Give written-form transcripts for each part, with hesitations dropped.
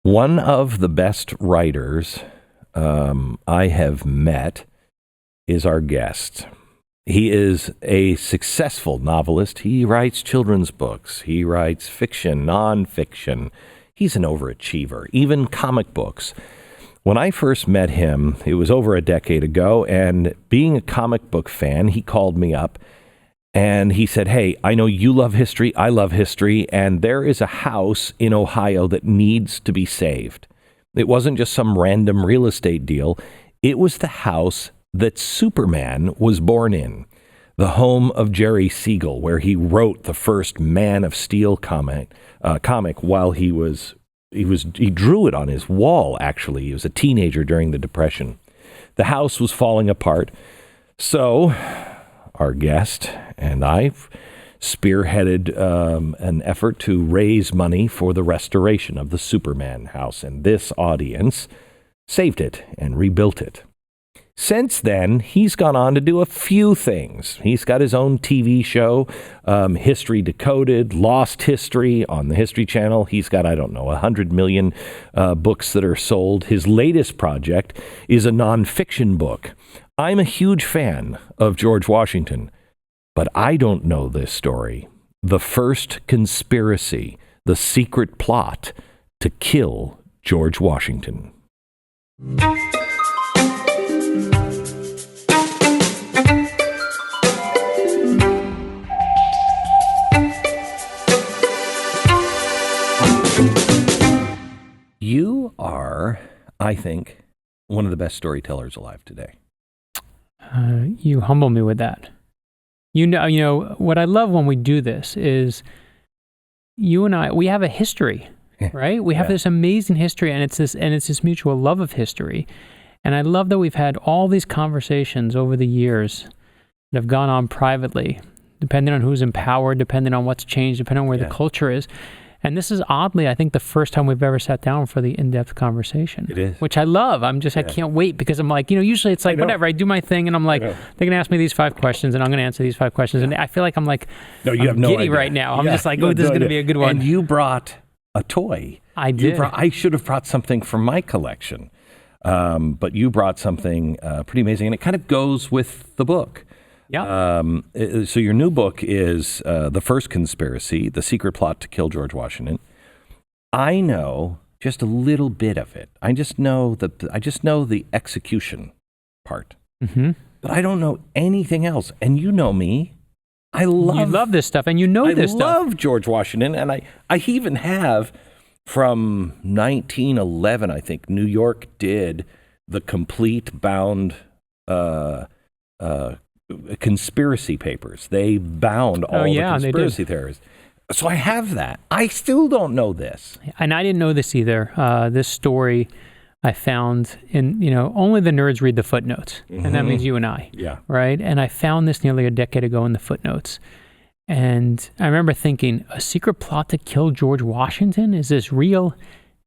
One of the best writers I have met is our guest. He is a successful novelist. He writes children's books. He writes fiction, nonfiction. He's an overachiever, even comic books. When I first met him, it was over a decade ago, and being a comic book fan, he called me up and he said, "Hey, I know you love history, I love history, and there is a house in Ohio that needs to be saved." It wasn't just some random real estate deal. It was the house that Superman was born in, the home of Jerry Siegel, where he wrote the first Man of Steel comic while he drew it on his wall, actually. He was a teenager during the Depression. The house was falling apart. So our guest and I spearheaded an effort to raise money for the restoration of the Superman house. And this audience saved it and rebuilt it. Since then, he's gone on to do a few things. He's got his own TV show, History Decoded, Lost History on the History Channel. He's got, 100 million books that are sold. His latest project is a nonfiction book. I'm a huge fan of George Washington, but I don't know this story. The first conspiracy, the secret plot to kill George Washington. You are, I think, one of the best storytellers alive today. You humble me with that. You know what I love when we do this is you and I, we have a history, right? We have this amazing history, and it's this mutual love of history. And I love that we've had all these conversations over the years that have gone on privately, depending on who's in power, depending on what's changed, depending on where the culture is. And this is oddly, I think, the first time we've ever sat down for the in-depth conversation. It is. Which I love. I can't wait, because I'm like, usually it's like, whatever, I do my thing and I'm like, they're going to ask me these 5 questions and I'm going to answer these 5 questions. And I feel like I'm like, I'm giddy right now. I'm just like, this is going to be a good one. And you brought a toy. I did. I should have brought something from my collection. But you brought something pretty amazing, and it kind of goes with the book. Yeah. So your new book is The First Conspiracy, The Secret Plot to Kill George Washington. I know just a little bit of it. I just know the execution part. Mm-hmm. But I don't know anything else. And you know me. You love this stuff, and this stuff. I love George Washington, and I even have from 1911, I think, New York did the complete bound conspiracy papers. They bound all the conspiracy theories. So I have that. I still don't know this. And I didn't know this either. This story I found in, only the nerds read the footnotes. Mm-hmm. And that means you and I. Yeah. Right? And I found this nearly a decade ago in the footnotes. And I remember thinking, a secret plot to kill George Washington? Is this real?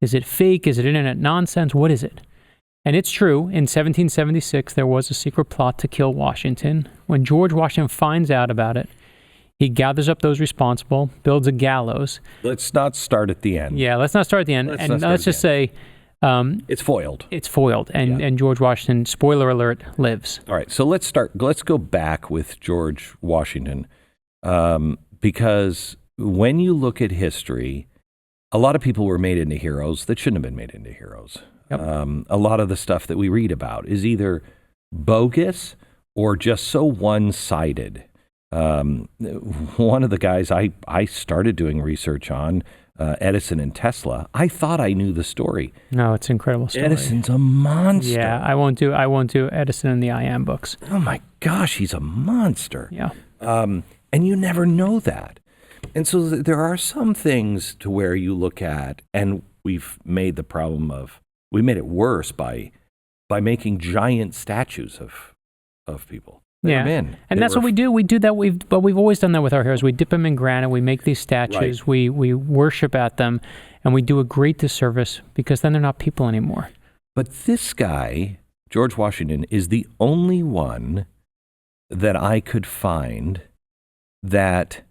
Is it fake? Is it internet nonsense? What is it? And it's true. In 1776, there was a secret plot to kill Washington. When George Washington finds out about it, he gathers up those responsible, builds a gallows. Let's not start at the end. Yeah, let's not start at the end. Let's just say... it's foiled. It's foiled. And George Washington, spoiler alert, lives. All right, so let's go back with George Washington. Because when you look at history, a lot of people were made into heroes that shouldn't have been made into heroes. Yep. A lot of the stuff that we read about is either bogus or just so one-sided. One of the guys I started doing research on, Edison and Tesla, I thought I knew the story. No, it's an incredible story. Edison's a monster. Yeah, I won't do Edison in the I Am books. Oh my gosh, he's a monster. Yeah. And you never know that. And so there are some things to where you look at, and we've made the problem of, we made it worse by making giant statues of people. And that's what we do. We do that. We've always done that with our heroes. We dip them in granite. We make these statues. Right. We worship at them, and we do a great disservice because then they're not people anymore. But this guy, George Washington, is the only one that I could find that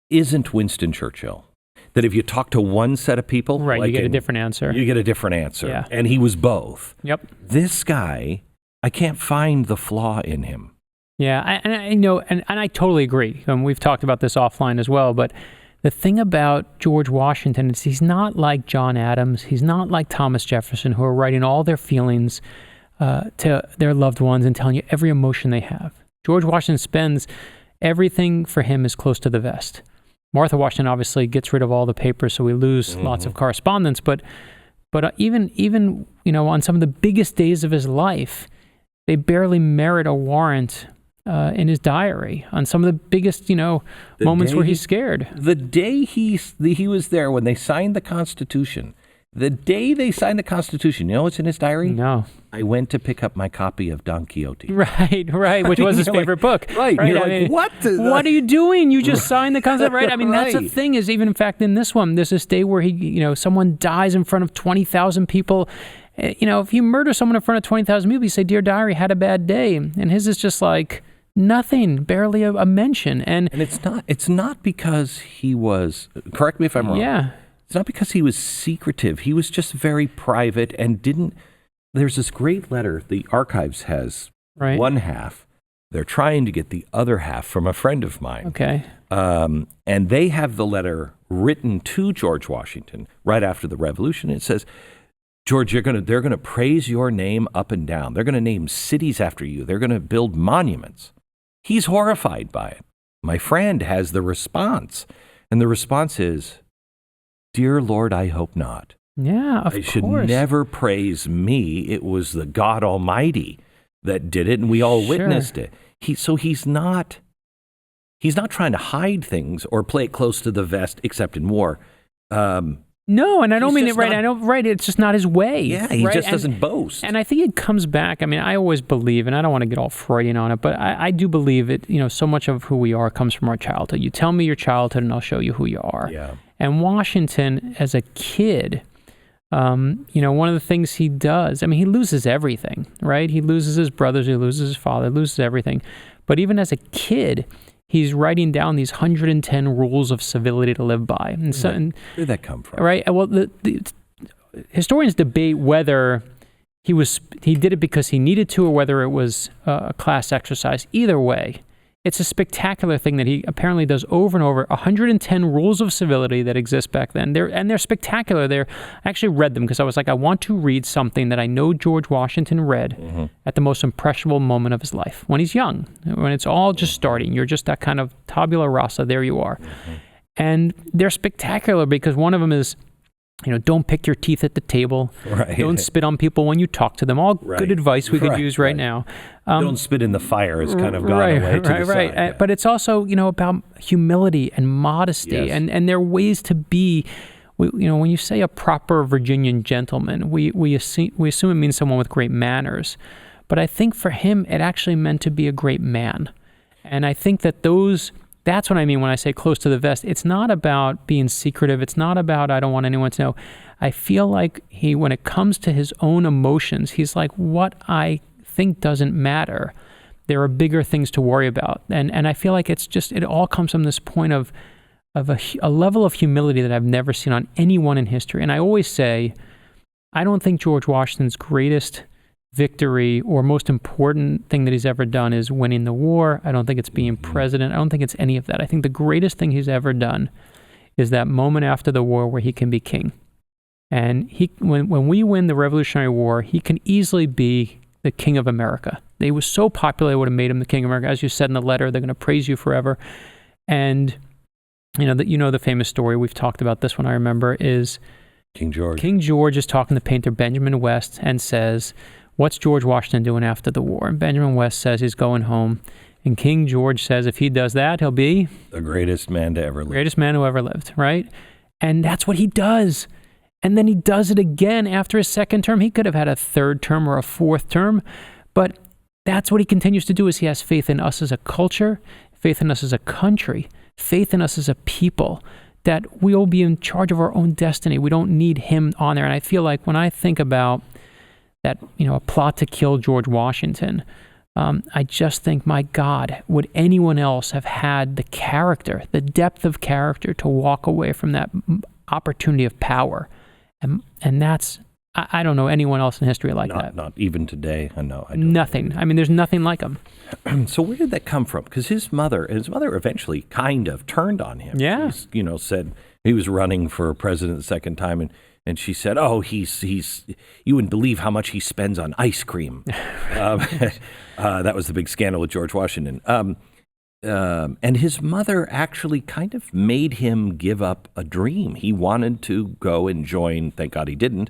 isn't Winston Churchill. that if you talk to one set of people, Right, like you get a different answer. You get a different answer. Yeah. And he was both. Yep. This guy, I can't find the flaw in him. Yeah, and I totally agree. We've talked about this offline as well, but the thing about George Washington is he's not like John Adams. He's not like Thomas Jefferson, who are writing all their feelings to their loved ones and telling you every emotion they have. George Washington spends everything for him is close to the vest. Martha Washington obviously gets rid of all the papers, so we lose lots of correspondence. But even on some of the biggest days of his life, they barely merit a warrant in his diary on some of the biggest moments where he's scared. The day he was there when they signed the Constitution. The day they signed the Constitution, you know what's in his diary? No. I went to pick up my copy of Don Quixote. Right, which was his favorite book. Right. You're what? What are you doing? You just signed the Constitution, right? I mean, that's the thing is, even in fact, in this one, there's this day where someone dies in front of 20,000 people. If you murder someone in front of 20,000 people, you say, "Dear diary, had a bad day." And his is just like nothing, barely a mention. And it's not because he was, correct me if I'm wrong. Yeah. It's not because he was secretive. He was just very private and didn't. There's this great letter the archives has one half. They're trying to get the other half from a friend of mine. Okay. And they have the letter written to George Washington right after the Revolution. It says, George, they're going to praise your name up and down. They're going to name cities after you. They're going to build monuments. He's horrified by it. My friend has the response. And the response is, Dear Lord, I hope not. Yeah, of course. They should never praise me. It was the God Almighty that did it, and we all witnessed it. He's not trying to hide things or play it close to the vest, except in war. No, and I don't mean it right. I know, right. It's just not his way. Yeah, he just doesn't boast. And I think it comes back. I mean, I always believe, and I don't want to get all Freudian on it, but I do believe it. So much of who we are comes from our childhood. You tell me your childhood, and I'll show you who you are. Yeah. And Washington, as a kid, one of the things he does, I mean, he loses everything, right? He loses his brothers, he loses his father, loses everything. But even as a kid, he's writing down these 110 rules of civility to live by. And so, where'd that come from? Right. Well, the historians debate whether he did it because he needed to, or whether it was a class exercise. Either way, it's a spectacular thing that he apparently does over and over. 110 rules of civility that exist back then. They're spectacular. I actually read them because I was like, I want to read something that I know George Washington read at the most impressionable moment of his life, when he's young, when it's all just starting. You're just that kind of tabula rasa. There you are. And they're spectacular because one of them is, don't pick your teeth at the table. Right. Don't spit on people when you talk to them. All good advice we could use right now. Don't spit in the fire has kind of gone away to the side. Yeah. But it's also, about humility and modesty. Yes. And there are ways to be, when you say a proper Virginian gentleman, we assume it means someone with great manners. But I think for him, it actually meant to be a great man. And I think that's what I mean when I say close to the vest. It's not about being secretive. It's not about, I don't want anyone to know. I feel like when it comes to his own emotions, he's like, what I think doesn't matter. There are bigger things to worry about. And I feel like it all comes from this point of a level of humility that I've never seen on anyone in history. And I always say, I don't think George Washington's greatest victory or most important thing that he's ever done is winning the war. I don't think it's being president. I don't think it's any of that. I think the greatest thing he's ever done is that moment after the war where he can be king. And when we win the Revolutionary War, he can easily be the king of America. He was so popular, it would have made him the king of America. As you said in the letter, they're going to praise you forever. And the famous story, we've talked about this one, I remember, is King George. King George is talking to painter Benjamin West and says, what's George Washington doing after the war? And Benjamin West says he's going home. And King George says if he does that, he'll be the greatest man to ever live. Greatest man who ever lived, right? And that's what he does. And then he does it again after his second term. He could have had a third term or a fourth term, but that's what he continues to do. Is he has faith in us as a culture, faith in us as a country, faith in us as a people, that we'll be in charge of our own destiny. We don't need him on there. And I feel like when I think about that, a plot to kill George Washington, I just think, my God, would anyone else have had the character, the depth of character to walk away from that opportunity of power? And that's, I don't know anyone else in history like that. Not even today. I know. I don't Nothing. I mean, there's nothing like him. So where did that come from? Because his mother eventually kind of turned on him. Yeah. She's, said he was running for president the second time, and she said, "Oh, he's you wouldn't believe how much he spends on ice cream." That was the big scandal with George Washington. And his mother actually kind of made him give up a dream. He wanted to go and join, thank God he didn't,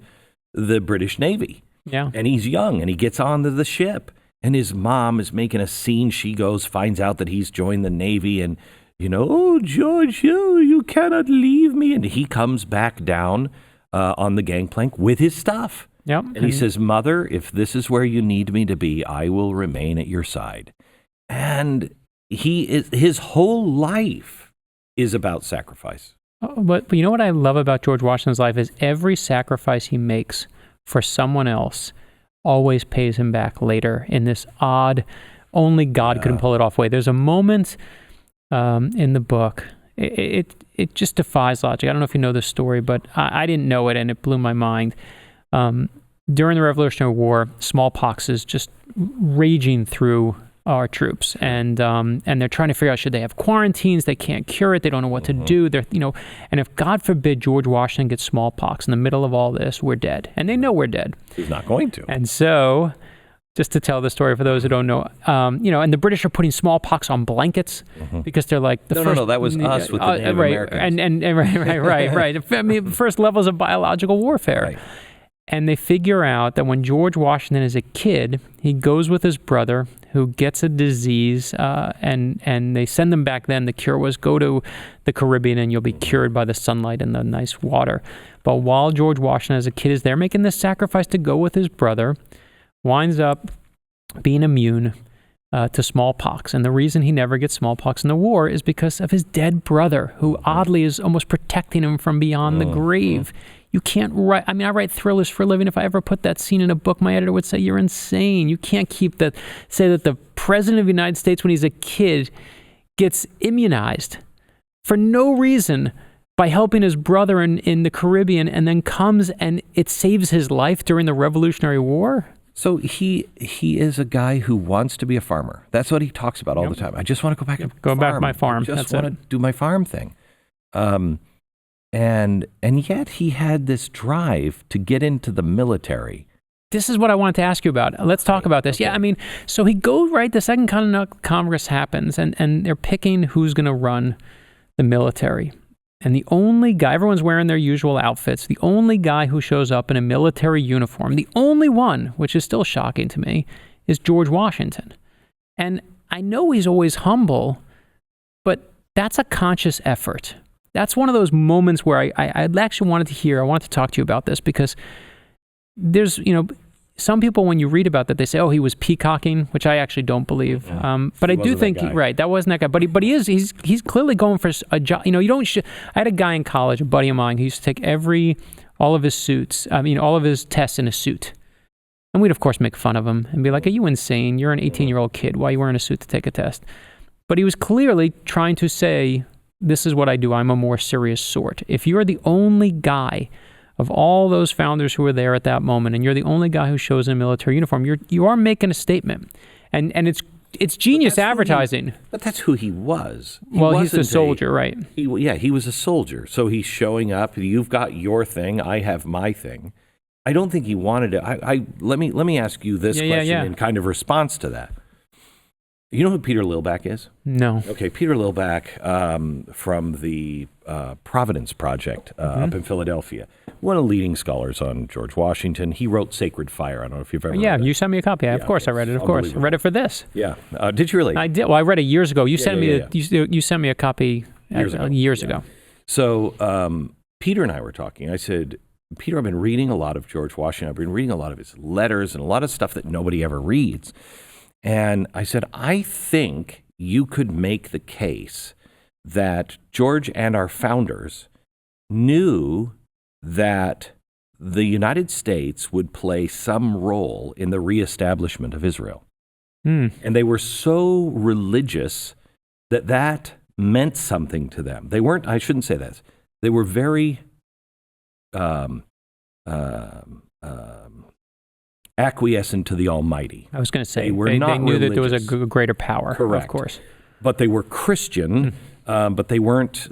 the British Navy. Yeah. And he's young, and he gets onto the ship. And his mom is making a scene. She goes, finds out that he's joined the Navy, and, "Oh, George, you cannot leave me." And he comes back down on the gangplank with his stuff. Yep. And he says, "Mother, if this is where you need me to be, I will remain at your side." And his whole life is about sacrifice. But you know what I love about George Washington's life is every sacrifice he makes for someone else always pays him back later in this odd, only God couldn't pull it off way. There's a moment in the book, it just defies logic. I don't know if you know this story, but I didn't know it, and it blew my mind. During the Revolutionary War, smallpox is just raging through our troops, and they're trying to figure out, should they have quarantines? They can't cure it. They don't know what to do. They're, and if God forbid George Washington gets smallpox in the middle of all this, we're dead, and they know we're dead. He's not going to. And so, just to tell the story for those who don't know, and the British are putting smallpox on blankets because they're like no, that was us with the Native Americans. Right. I mean, first levels of biological warfare. Right. And they figure out that when George Washington is a kid, he goes with his brother who gets a disease, and they send them back then. The cure was go to the Caribbean and you'll be cured by the sunlight and the nice water. But while George Washington as a kid is there making this sacrifice to go with his brother, winds up being immune to smallpox. And the reason he never gets smallpox in the war is because of his dead brother, who oddly is almost protecting him from beyond the grave. You can't write, I write thrillers for a living. If I ever put that scene in a book, my editor would say, "You're insane. You can't say that the president of the United States, when he's a kid, gets immunized for no reason by helping his brother in the Caribbean, and then comes and it saves his life during the Revolutionary War." So he is a guy who wants to be a farmer. That's what he talks about all the time. I just want to go back and go back to my farm. I just want to do my farm thing. And yet he had this drive to get into the military. This is what I wanted to ask you about. Let's talk about this. Okay. Yeah, so he goes, right, the Second Continental Congress happens, and they're picking who's going to run the military. And the only guy, everyone's wearing their usual outfits, the only guy who shows up in a military uniform, the only one, which is still shocking to me, is George Washington. And I know he's always humble, but that's a conscious effort. That's one of those moments where I actually wanted to talk to you about this, because there's, some people, when you read about that, they say, "Oh, he was peacocking," which I actually don't believe. But I do think, that wasn't that guy. But he is. He's clearly going for a job. I had a guy in college, a buddy of mine, who used to take all of his suits, all of his tests in a suit, and we'd of course make fun of him and be like, "Are you insane? You're an 18-year-old kid. Why are you wearing a suit to take a test?" But he was clearly trying to say, "This is what I do. I'm a more serious sort." If you're the only guy of all those founders who were there at that moment, and you're the only guy who shows in a military uniform, you are making a statement, and it's genius advertising. But that's who he was. He's a soldier, right? He was a soldier. So he's showing up. You've got your thing. I have my thing. I don't think he wanted to. Let me ask you this question in kind of response to that. You know who Peter Lilback is? No. Okay, Peter Lilback from the Providence Project up in Philadelphia. One of the leading scholars on George Washington. He wrote Sacred Fire. I don't know if you've ever read that. You sent me a copy. Of course, I read it. Of course, I read it for this. Yeah. Did you really? I did. Well, I read it years ago. You sent me a copy years ago. So Peter and I were talking. I said, "Peter, I've been reading a lot of George Washington. I've been reading a lot of his letters and a lot of stuff that nobody ever reads." And I said, "I think you could make the case that George and our founders knew that the United States would play some role in the reestablishment of Israel. And they were so religious that meant something to them. They weren't, I shouldn't say that. They were very acquiescent to the Almighty. I was going to say, they knew that there was a greater power. Correct. Of course. But they were Christian, but they weren't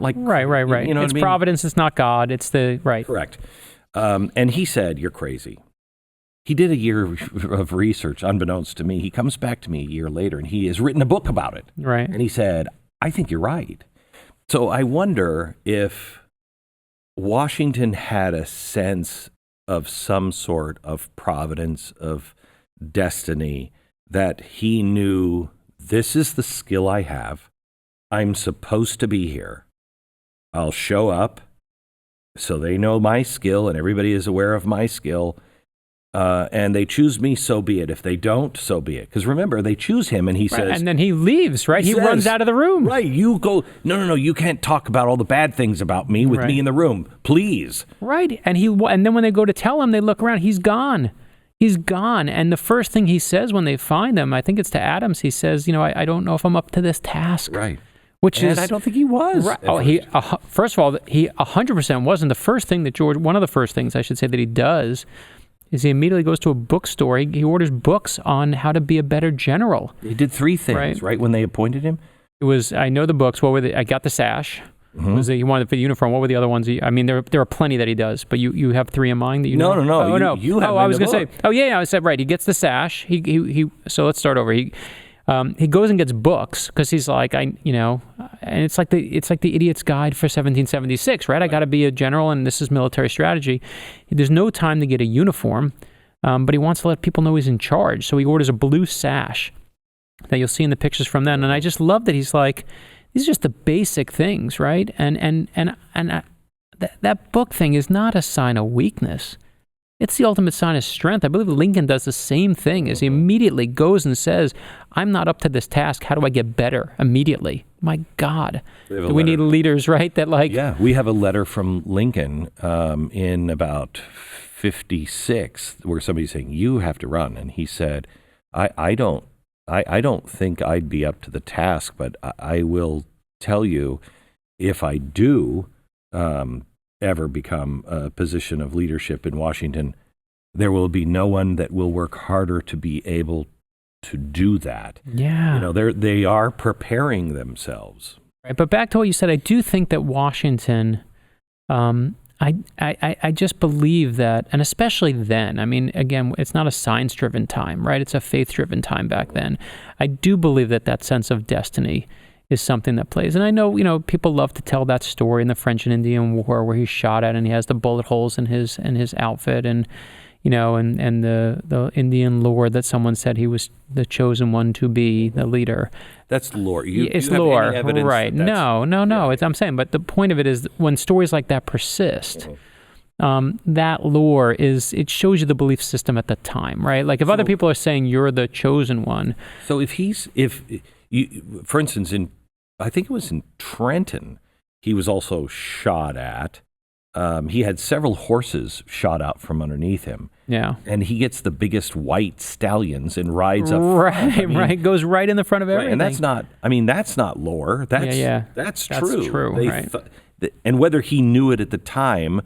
like... Right. You know it's what I mean? providence, it's not God, it's the... Right. Correct. And he said, you're crazy. He did a year of research, unbeknownst to me. He comes back to me a year later, and he has written a book about it. Right. And he said, I think you're right. So I wonder if Washington had a sense of some sort of providence, of destiny, that he knew, this is the skill I have. I'm supposed to be here. I'll show up so they know my skill and everybody is aware of my skill. And they choose me, so be it. If they don't, so be it. Because remember, they choose him, and he says... And then he leaves, right? He runs out of the room. Right. You go, no, you can't talk about all the bad things about me with me in the room. Please. Right. And then when they go to tell him, they look around, he's gone. He's gone. And the first thing he says when they find him, I think it's to Adams, he says, I don't know if I'm up to this task. Right. Which and is... I don't think he was. Right. First of all, he 100% wasn't. The first thing that one of the first things I should say that he does is he immediately goes to a bookstore. He orders books on how to be a better general. He did 3 things, right, when they appointed him? It was, I know the books. What were I got the sash. He wanted for the uniform. What were the other ones? There are plenty that he does, but you have 3 in mind that you know? No. No. You have I was going to say. Oh yeah, I said right. He gets the sash. So let's start over. He goes and gets books because he's like, and it's like the Idiot's Guide for 1776, right? I got to be a general, and this is military strategy. There's no time to get a uniform, but he wants to let people know he's in charge. So he orders a blue sash that you'll see in the pictures from then. And I just love that he's like, these are just the basic things, right? And that book thing is not a sign of weakness. It's the ultimate sign of strength. I believe Lincoln does the same thing as he immediately goes and says, I'm not up to this task. How do I get better immediately? My God. We need leaders, right? Yeah, we have a letter from Lincoln in about 56 where somebody's saying, you have to run. And he said, I don't think I'd be up to the task, but I will tell you, if I do ever become a position of leadership in Washington, there will be no one that will work harder to be able to do that. Yeah. They are preparing themselves. Right. But back to what you said, I do think that Washington, I just believe that, and especially then, I mean, again, it's not a science-driven time, right? It's a faith-driven time back then. I do believe that sense of destiny is something that plays. And I know, people love to tell that story in the French and Indian War where he's shot at and he has the bullet holes in his outfit and the Indian lore that someone said he was the chosen one to be the leader. That's lore. It's you have lore, any evidence right? No. Yeah. I'm saying, but the point of it is when stories like that persist, that lore it shows you the belief system at the time, right? Like if other people are saying you're the chosen one. So for instance, I think it was in Trenton, he was also shot at. He had several horses shot out from underneath him. Yeah. And he gets the biggest white stallions and rides up. Right. Goes right in the front of everything. Right. And that's not lore. That's true. That's true, right. And whether he knew it at the time,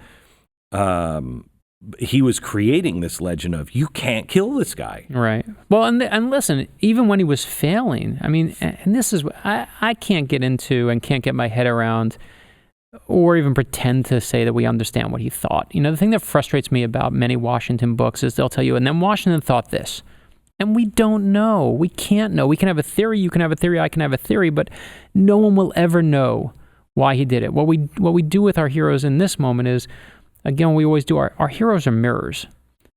he was creating this legend of, you can't kill this guy. Right. Well, and listen, even when he was failing, I mean, and this is, I can't get into and can't get my head around or even pretend to say that we understand what he thought. The thing that frustrates me about many Washington books is they'll tell you, and then Washington thought this. And we don't know. We can't know. We can have a theory. You can have a theory. I can have a theory. But no one will ever know why he did it. What we do with our heroes in this moment is, again, we always do. Our heroes are mirrors.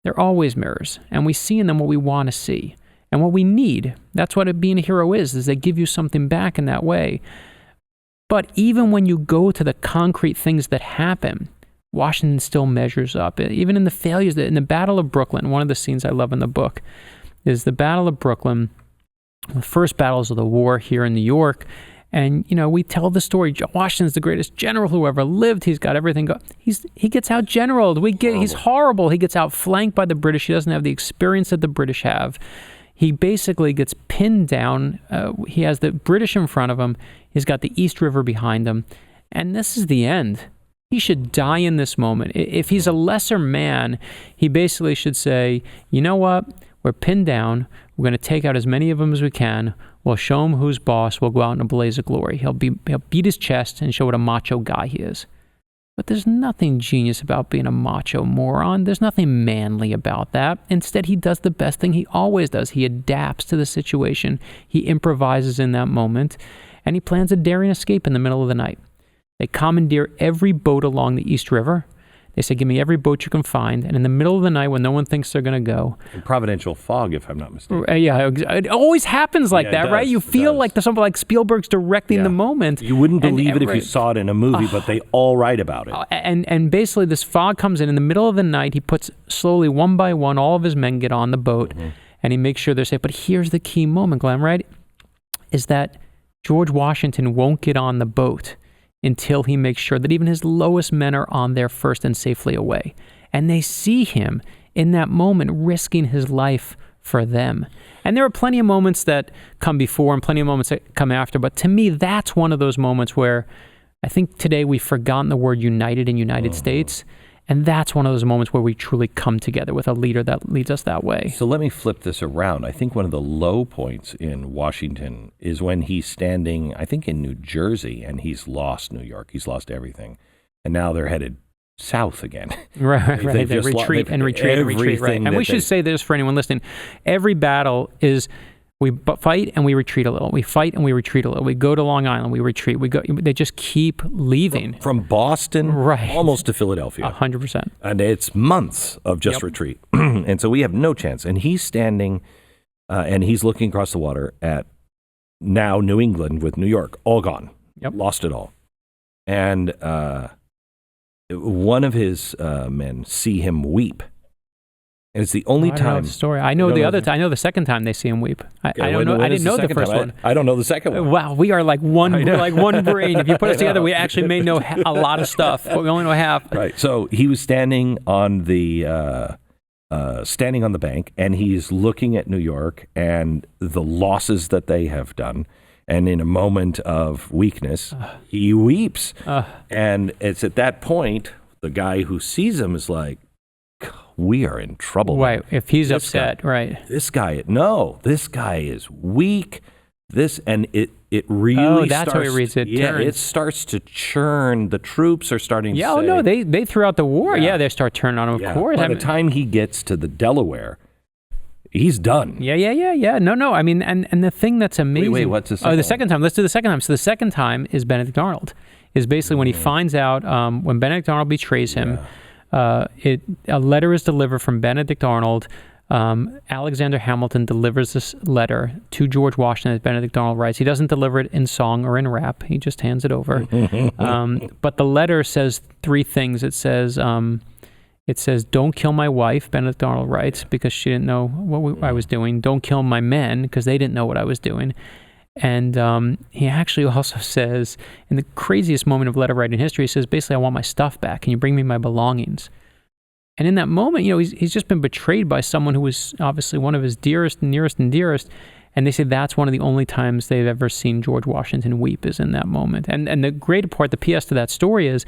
They're always mirrors. And we see in them what we want to see. And what we need. That's what being a hero is they give you something back in that way. But even when you go to the concrete things that happen, Washington still measures up. Even in the failures, in the Battle of Brooklyn, one of the scenes I love in the book is the Battle of Brooklyn, the first battles of the war here in New York. And, we tell the story. Washington's the greatest general who ever lived. He's got everything. He gets out-generaled. He's horrible. He gets outflanked by the British. He doesn't have the experience that the British have. He basically gets pinned down. He has the British in front of him. He's got the East River behind him. And this is the end. He should die in this moment. If he's a lesser man, he basically should say, you know what? We're pinned down. We're going to take out as many of them as we can. We'll show him who's boss. We'll go out in a blaze of glory. He'll beat his chest and show what a macho guy he is. But there's nothing genius about being a macho moron. There's nothing manly about that. Instead, he does the best thing he always does. He adapts to the situation. He improvises in that moment. And he plans a daring escape in the middle of the night. They commandeer every boat along the East River. They say, give me every boat you can find. And in the middle of the night when no one thinks they're going to go. In providential fog, if I'm not mistaken. Yeah, it always happens like that, right? You feel like there's something like Spielberg's directing the moment. You wouldn't believe it if you saw it in a movie, but they all write about it. And basically this fog comes in the middle of the night. He puts slowly, one by one, all of his men get on the boat. And he makes sure they're safe. But here's the key moment, Glenn, right? Is that George Washington won't get on the boat until he makes sure that even his lowest men are on there first and safely away. And they see him in that moment risking his life for them. And there are plenty of moments that come before and plenty of moments that come after. But to me, that's one of those moments where I think today we've forgotten the word united in United States. And that's one of those moments where we truly come together with a leader that leads us that way. So let me flip this around. I think one of the low points in Washington is when he's standing, I think, in New Jersey, and he's lost New York. He's lost everything. And now they're headed south again. Right. They retreat and retreat. Right. And we should say this for anyone listening. Every battle is we fight and we retreat a little. We fight and we retreat a little. We go to Long Island, we retreat. They just keep leaving. From Boston almost to Philadelphia. 100%. And it's months of just retreat. And so we have no chance. And he's standing and he's looking across the water at now New England with New York, all gone. Lost it all. And one of his men see him weep. And it's the only time. I know the story. I know I know the second time they see him weep. I don't know. I didn't know the first one. I don't know the second one. Wow, we are like one. We're like one brain. If you put us together, we actually may know a lot of stuff, but we only know half. Right. So he was standing on the bank, and he's looking at New York and the losses that they have done. And in a moment of weakness, he weeps. And it's at that point the guy who sees him is like, we are in trouble. Right. If he's upset, right. This guy is weak. It really that's how he reads it. Yeah, it starts to churn. The troops are starting to say. They threw out the war. Yeah, they start turning on him, of course. By the time he gets to the Delaware, he's done. Yeah. No. I mean, and the thing that's amazing. Wait, what's the second the second time? Let's do the second time. So the second time is Benedict Arnold. Is basically when he finds out, when Benedict Arnold betrays him, a letter is delivered from Benedict Arnold. Alexander Hamilton delivers this letter to George Washington, as Benedict Arnold writes. He doesn't deliver it in song or in rap. He just hands it over. But the letter says three things. It says, don't kill my wife, Benedict Arnold writes, because she didn't know what I was doing. Don't kill my men, because they didn't know what I was doing. And he actually also says, in the craziest moment of letter writing history, he says, basically, I want my stuff back. Can you bring me my belongings? And in that moment, he's just been betrayed by someone who was obviously one of his dearest and nearest and dearest. And they say that's one of the only times they've ever seen George Washington weep is in that moment. And the great part, the PS to that story is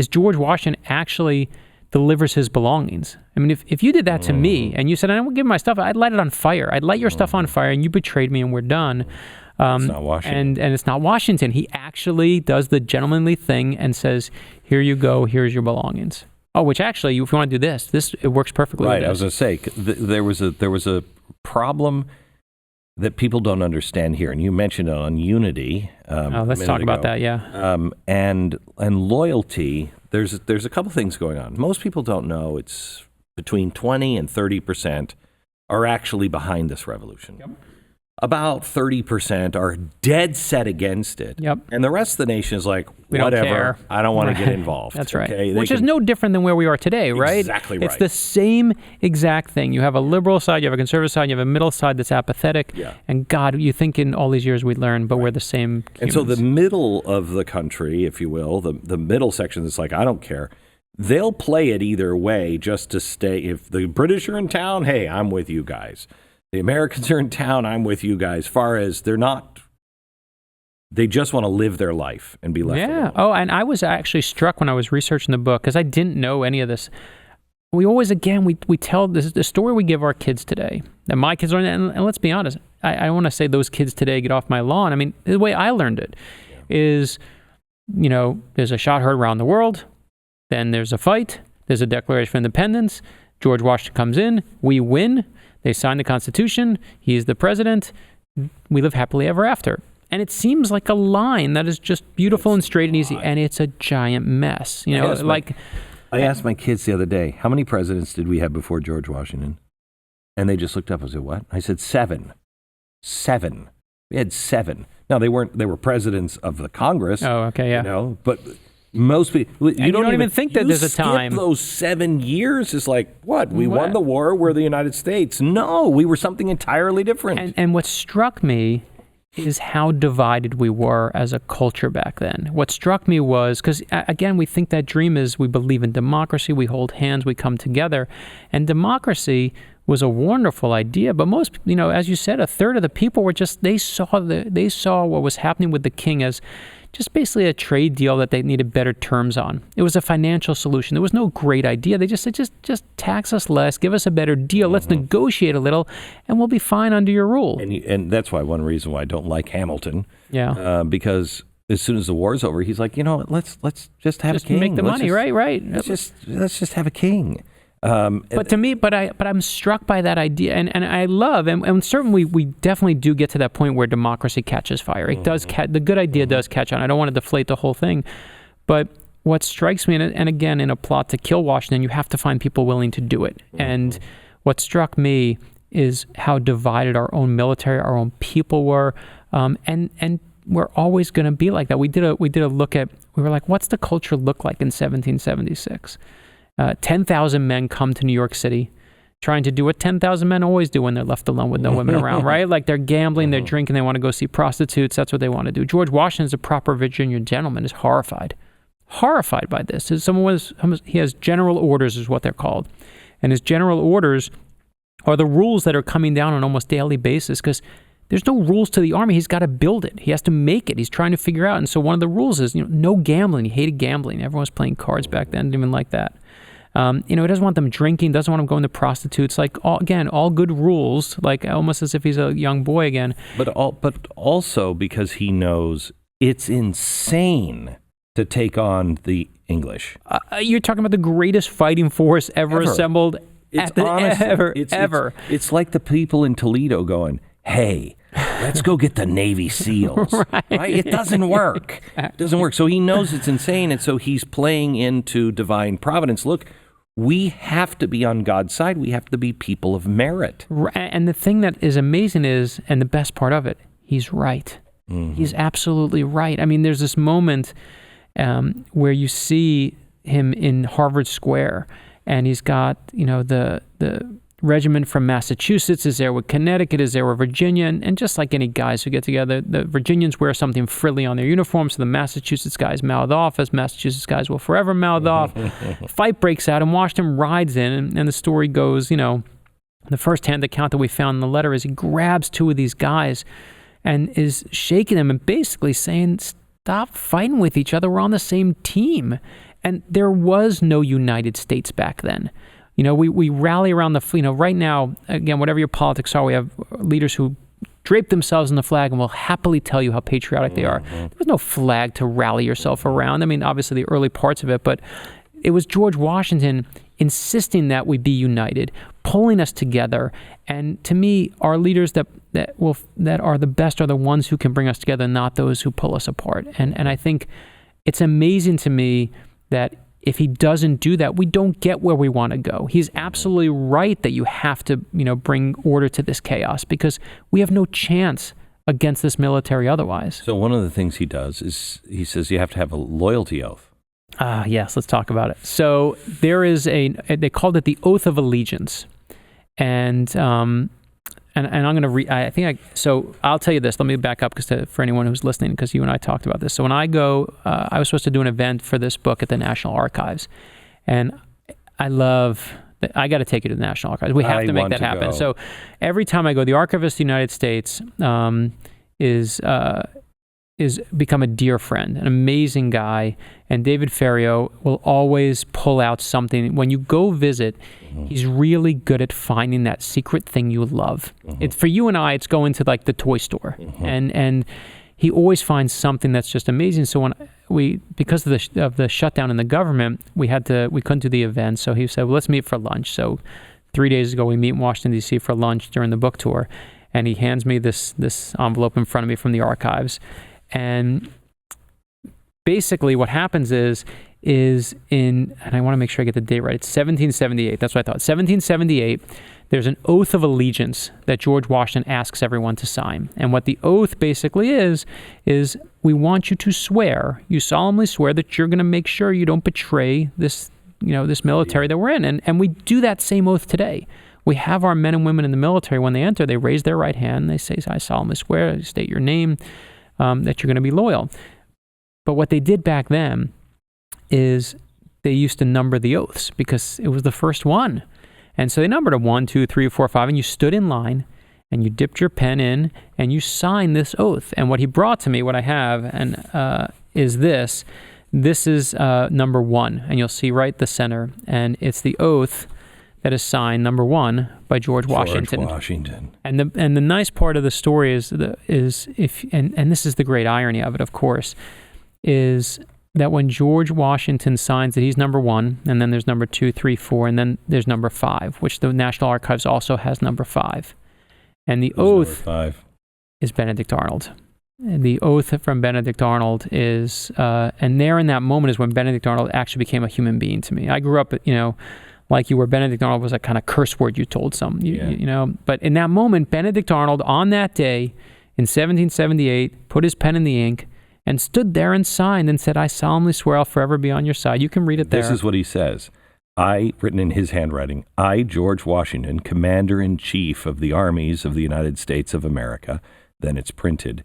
George Washington actually delivers his belongings. I mean, if you did that to me and you said, I don't give my stuff, I'd light it on fire. I'd light your stuff on fire and you betrayed me and we're done. It's not Washington. And it's not Washington. He actually does the gentlemanly thing and says, here you go, here's your belongings. Oh, which actually, if you want to do this, it works perfectly. Right, I was going to say, there was a problem that people don't understand here, and you mentioned it on unity. Let's talk about that, yeah. And loyalty, there's a couple things going on. Most people don't know it's between 20 and 30% are actually behind this revolution. Yep. About 30% are dead set against it. Yep. And the rest of the nation is like, whatever, I don't want to get involved. That's right. Okay? Which is no different than where we are today, right? Exactly right. It's the same exact thing. You have a liberal side, you have a conservative side, you have a middle side that's apathetic. Yeah. And God, you think in all these years we'd learn, but we're the same humans. And so the middle of the country, if you will, the middle section is like, I don't care. They'll play it either way just to stay. If the British are in town, hey, I'm with you guys. The Americans are in town. I'm with you guys. Far as they just want to live their life and be left alone. Oh, and I was actually struck when I was researching the book because I didn't know any of this. We always, again, we tell this the story we give our kids today. That my kids learn, and let's be honest, I don't want to say those kids today get off my lawn. I mean, the way I learned it is, there's a shot heard around the world, then there's a fight, there's a Declaration of Independence, George Washington comes in, we win, they sign the Constitution, he's the president, we live happily ever after. And it seems like a line that is just beautiful and straight and easy, and it's a giant mess. I asked my kids the other day, how many presidents did we have before George Washington? And they just looked up and said, what? I said, 7. 7. We had 7. Now, they were presidents of the Congress. Oh, okay, yeah. But most people, you don't even think that there's a time. Those 7 years is like, what? We won the war, we're the United States. No, we were something entirely different. And what struck me is how divided we were as a culture back then. What struck me was, because again, we think that dream is we believe in democracy, we hold hands, we come together. And democracy was a wonderful idea, but most, as you said, a third of the people were just, they saw what was happening with the king as just basically a trade deal that they needed better terms on. It was a financial solution. There was no great idea. They just said, just tax us less, give us a better deal. Let's negotiate a little, and we'll be fine under your rule. And that's one reason why I don't like Hamilton. Yeah. Because as soon as the war's over, he's like, let's just have a king. Make the money, right. Let's just have a king. But to me, I'm struck by that idea, and I love, and certainly we definitely do get to that point where democracy catches fire. It does the good idea does catch on. I don't want to deflate the whole thing, but what strikes me, and again, in a plot to kill Washington, you have to find people willing to do it. And what struck me is how divided our own military, our own people were, and we're always going to be like that. We did a look at. We were like, what's the culture look like in 1776? 10,000 men come to New York City trying to do what 10,000 men always do when they're left alone with no women around, right? Like they're gambling, they're drinking, they want to go see prostitutes. That's what they want to do. George Washington is a proper Virginia gentleman, is horrified by this. He has general orders is what they're called. And his general orders are the rules that are coming down on an almost daily basis because there's no rules to the army. He's got to build it. He has to make it. He's trying to figure out. And so one of the rules is, no gambling. He hated gambling. Everyone was playing cards back then, didn't even like that. He doesn't want them drinking, doesn't want them going to prostitutes. Like, all good rules, like almost as if he's a young boy again. But also because he knows it's insane to take on the English. You're talking about the greatest fighting force ever assembled. Ever. It's like the people in Toledo going, hey, let's go get the Navy SEALs. Right? It doesn't work. So he knows it's insane, and so he's playing into divine providence. Look, we have to be on God's side. We have to be people of merit. And the thing that is amazing is, and the best part of it, he's right. He's absolutely right. I mean, there's this moment where you see him in Harvard Square, and he's got, the regiment from Massachusetts is there with Connecticut, is there with Virginia, and just like any guys who get together, the Virginians wear something frilly on their uniforms, so the Massachusetts guys mouth off, as Massachusetts guys will forever mouth off. Fight breaks out, and Washington rides in, and the story goes, the first-hand account that we found in the letter is he grabs two of these guys and is shaking them and basically saying, stop fighting with each other, we're on the same team. And there was no United States back then. We rally around right now, again, whatever your politics are, we have leaders who drape themselves in the flag and will happily tell you how patriotic they are. There was no flag to rally yourself around. I mean, obviously the early parts of it, but it was George Washington insisting that we be united, pulling us together. And to me, our leaders that are the best are the ones who can bring us together, not those who pull us apart. And I think it's amazing to me that if he doesn't do that, we don't get where we want to go. He's absolutely right that you have to, bring order to this chaos because we have no chance against this military otherwise. So one of the things he does is he says you have to have a loyalty oath. Yes, let's talk about it. So there is they called it the Oath of Allegiance. And I'm going to read, so I'll tell you this, let me back up for anyone who's listening, because you and I talked about this. So when I go, I was supposed to do an event for this book at the National Archives, and I love I got to take you to the National Archives. We have to make that happen. So every time I go, the Archivist of the United States is become a dear friend, an amazing guy. And David Ferriero will always pull out something. When you go visit, he's really good at finding that secret thing you love. It's for you and I, it's going to like the toy store. And he always finds something that's just amazing. So when because of the shutdown in the government, we couldn't do the event. So he said, well, let's meet for lunch. So 3 days ago, we meet in Washington, D.C. for lunch during the book tour. And he hands me this envelope in front of me from the archives. And basically what happens is and I want to make sure I get the date right, it's 1778. That's what I thought. 1778, there's an oath of allegiance that George Washington asks everyone to sign. And what the oath basically is we want you to swear, you solemnly swear that you're going to make sure you don't betray this military that we're in. And we do that same oath today. We have our men and women in the military, when they enter, they raise their right hand, they say, I solemnly swear, state your name, that you're going to be loyal. But what they did back then is they used to number the oaths because it was the first one. And so they numbered them 1, 2, 3, 4, 5, and you stood in line and you dipped your pen in and you signed this oath. And what he brought to me, what I have, is this. This is number 1, and you'll see right the center. And it's the oath that is signed, number 1, by George Washington. And the nice part of the story is this is the great irony of it, of course, is that when George Washington signs that he's number 1, and then there's number 2, 3, 4, and then there's number 5, which the National Archives also has number 5. And the oath is Benedict Arnold. And the oath from Benedict Arnold is, and there in that moment is when Benedict Arnold actually became a human being to me. I grew up, like you were, Benedict Arnold was a kind of curse word you told some, But in that moment, Benedict Arnold, on that day in 1778, put his pen in the ink and stood there and signed and said, I solemnly swear I'll forever be on your side. You can read it there. This is what he says. Written in his handwriting, I, George Washington, Commander-in-Chief of the Armies of the United States of America, then it's printed,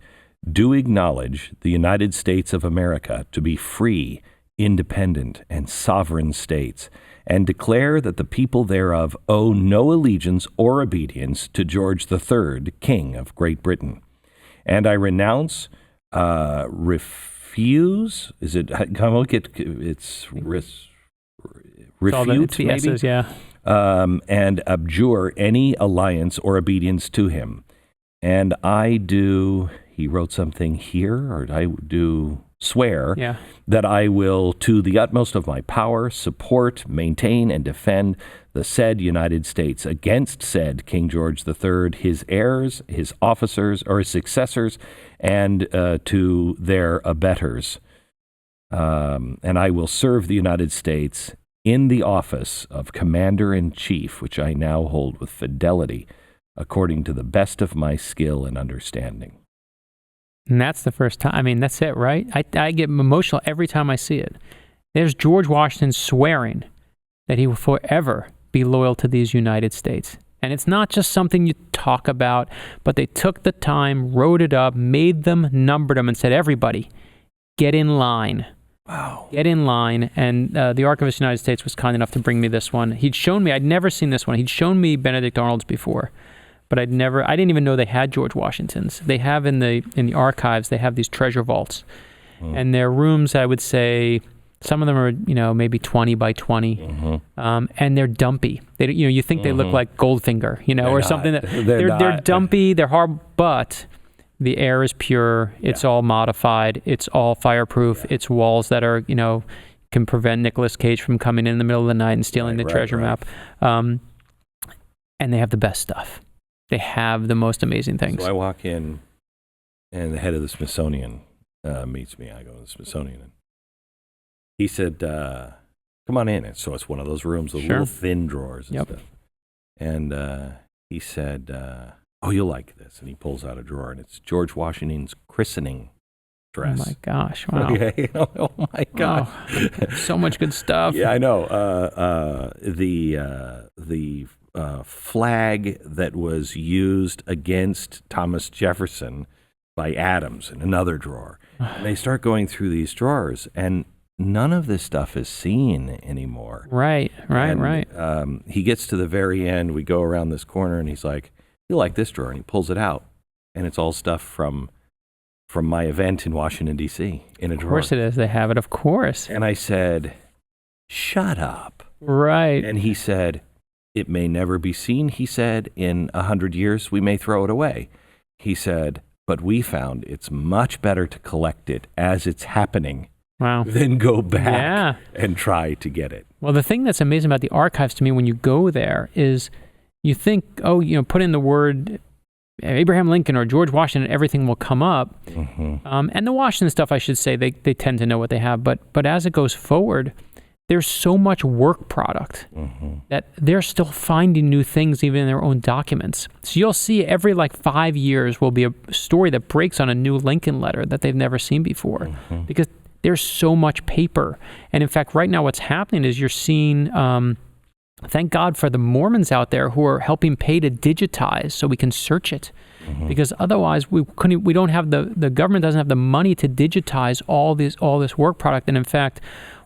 do acknowledge the United States of America to be free, independent, and sovereign states, and declare that the people thereof owe no allegiance or obedience to George III, King of Great Britain. And I renounce, refuse, is it, it's refute, maybe? S's, yeah. And abjure any alliance or obedience to him. And I do, he wrote something here, or I do swear that I will, to the utmost of my power, support, maintain, and defend the said United States against said King George III, his heirs, his officers, or his successors, and to their abettors. And I will serve the United States in the office of Commander-in-Chief, which I now hold with fidelity, according to the best of my skill and understanding. And that's the first time. I mean, that's it, right? I get emotional every time I see it. There's George Washington swearing that he will forever be loyal to these United States. And it's not just something you talk about, but they took the time, wrote it up, made them, numbered them, and said, everybody, get in line. Wow. Get in line. And the Archivist of the United States was kind enough to bring me this one. He'd shown me, I'd never seen this one. He'd shown me Benedict Arnold's before. But I didn't even know they had George Washington's. They have in the archives, they have these treasure vaults. And they're rooms, I would say, some of them are, maybe 20 by 20. And they're dumpy. They, you think they look like Goldfinger, or something. They're dumpy, they're hard, but the air is pure. It's all modified. It's all fireproof. It's walls that are, can prevent Nicolas Cage from coming in the middle of the night and stealing the treasure map. And they have the best stuff. They have the most amazing things. So I walk in, and the head of the Smithsonian meets me. I go to the Smithsonian, and he said, come on in. And so it's one of those rooms with little thin drawers and stuff. And he said, oh, you'll like this. And he pulls out a drawer, and it's George Washington's christening dress. Oh, my gosh. Wow. Okay. Oh, my God. Oh, so much good stuff. Yeah, I know. The flag that was used against Thomas Jefferson by Adams in another drawer. And they start going through these drawers, and none of this stuff is seen anymore. Right. He gets to the very end. We go around this corner, and he's like, "You like this drawer?" And he pulls it out, and it's all stuff from my event in Washington, D.C. in a drawer. Of course it is. They have it, of course. And I said, "Shut up." Right. And he said, "It may never be seen." He said, "In 100 years, we may throw it away." He said, "But we found it's much better to collect it as it's happening." Wow. Then go back and try to get it. Well, the thing that's amazing about the archives to me when you go there is you think, put in the word Abraham Lincoln or George Washington, everything will come up. Mm-hmm. And the Washington stuff, I should say, they tend to know what they have. But as it goes forward, there's so much work product that they're still finding new things even in their own documents. So you'll see every 5 years will be a story that breaks on a new Lincoln letter that they've never seen before because there's so much paper. And in fact, right now what's happening is you're seeing, thank God for the Mormons out there who are helping pay to digitize so we can search it. Because otherwise the government doesn't have the money to digitize all this work product. And in fact,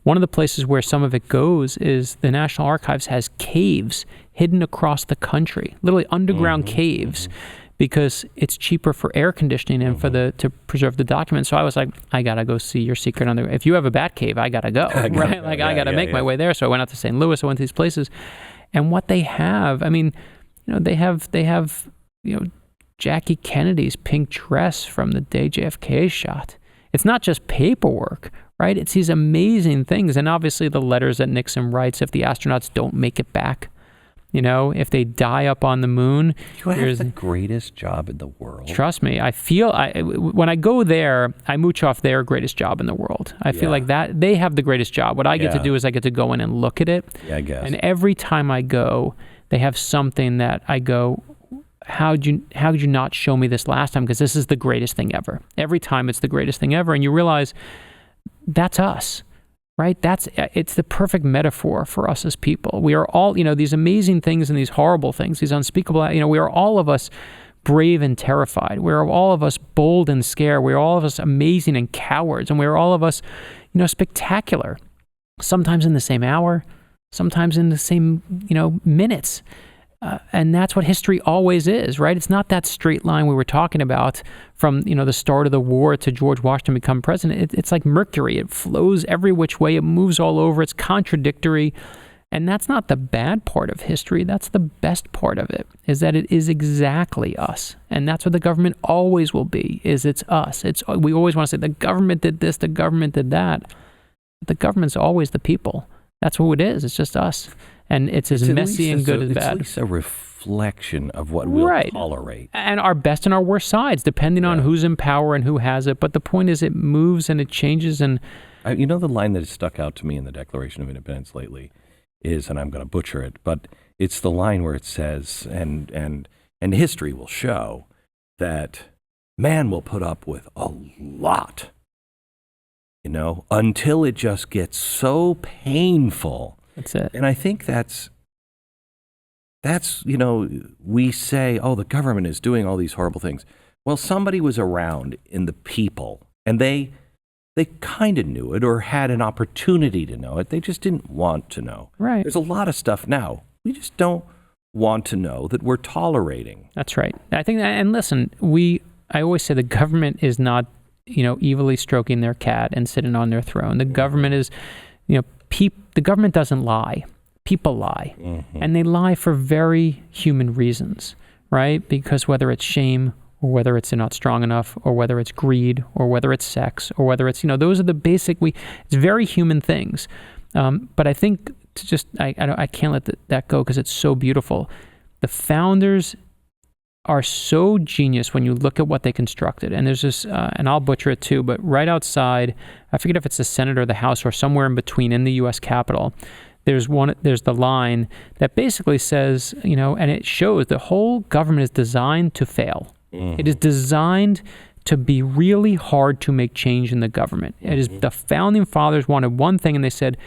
one of the places where some of it goes is the National Archives has caves hidden across the country, literally underground caves, because it's cheaper for air conditioning and to preserve the documents. So I was like, I gotta go see your secret underground. If you have a bat cave, I gotta go, right? I gotta make my way there. So I went out to St. Louis. I went to these places, and what they have, they have Jackie Kennedy's pink dress from the day JFK shot. It's not just paperwork, right? It's these amazing things. And obviously the letters that Nixon writes if the astronauts don't make it back, if they die up on the moon. You have the greatest job in the world. Trust me. I feel, when I go there, I mooch off their greatest job in the world. I feel like that they have the greatest job. What I get to do is I get to go in and look at it. Yeah, I guess. And every time I go, they have something that I go, how'd you not show me this last time? Because this is the greatest thing ever. Every time it's the greatest thing ever. And you realize that's us, right? It's the perfect metaphor for us as people. We are all, these amazing things and these horrible things, these unspeakable, we are all of us brave and terrified. We are all of us bold and scared. We are all of us amazing and cowards. And we are all of us, spectacular. Sometimes in the same hour, sometimes in the same, minutes. And that's what history always is, right? It's not that straight line we were talking about from, the start of the war to George Washington become president. It's like mercury. It flows every which way. It moves all over. It's contradictory. And that's not the bad part of history. That's the best part of it, is that it is exactly us. And that's what the government always will be, is it's us. We always want to say the government did this, the government did that. But the government's always the people. That's what it is. It's just us. And it's as messy and good as bad. It's at least a reflection of what we'll tolerate. And our best and our worst sides, depending on who's in power and who has it. But the point is it moves and it changes. And the line that has stuck out to me in the Declaration of Independence lately is, and I'm going to butcher it, but it's the line where it says, and history will show that man will put up with a lot, until it just gets so painful. That's it. And I think that's we say, oh, the government is doing all these horrible things. Well, somebody was around in the people, and they kind of knew it or had an opportunity to know it. They just didn't want to know. Right. There's a lot of stuff now we just don't want to know that we're tolerating. That's right. I think that, and listen, I always say the government is not, evilly stroking their cat and sitting on their throne. The government is, the government doesn't lie. People lie. Mm-hmm. And they lie for very human reasons, right? Because whether it's shame or whether it's not strong enough or whether it's greed or whether it's sex or whether it's, those are the basic, it's very human things. But I think I can't let that go because it's so beautiful. The founders are so genius when you look at what they constructed. And there's this, and I'll butcher it too, but right outside, I forget if it's the Senate or the House or somewhere in between in the U.S. Capitol, there's the line that basically says, and it shows the whole government is designed to fail. Mm-hmm. It is designed to be really hard to make change in the government. Mm-hmm. It is the founding fathers wanted one thing, and they said,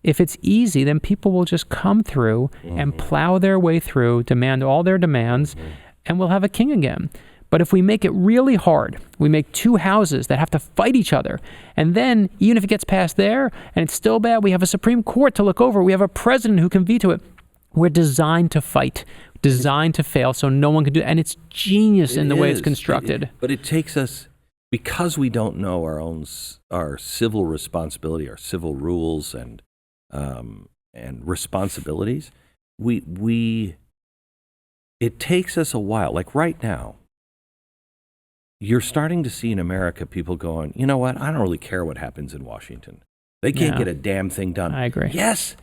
if it's easy, then people will just come through and plow their way through, demand all their demands, and we'll have a king again. But if we make it really hard, we make two houses that have to fight each other, and then even if it gets past there and it's still bad, we have a Supreme Court to look over. We have a president who can veto it. We're designed to fight, designed to fail, so no one can do it. And it's genius in the way it's constructed. But it takes us, because we don't know our civil responsibility, our civil rules and responsibilities, it takes us a while. Like right now, you're starting to see in America people going, you know what, I don't really care what happens in Washington. They can't get a damn thing done. I agree. Yes.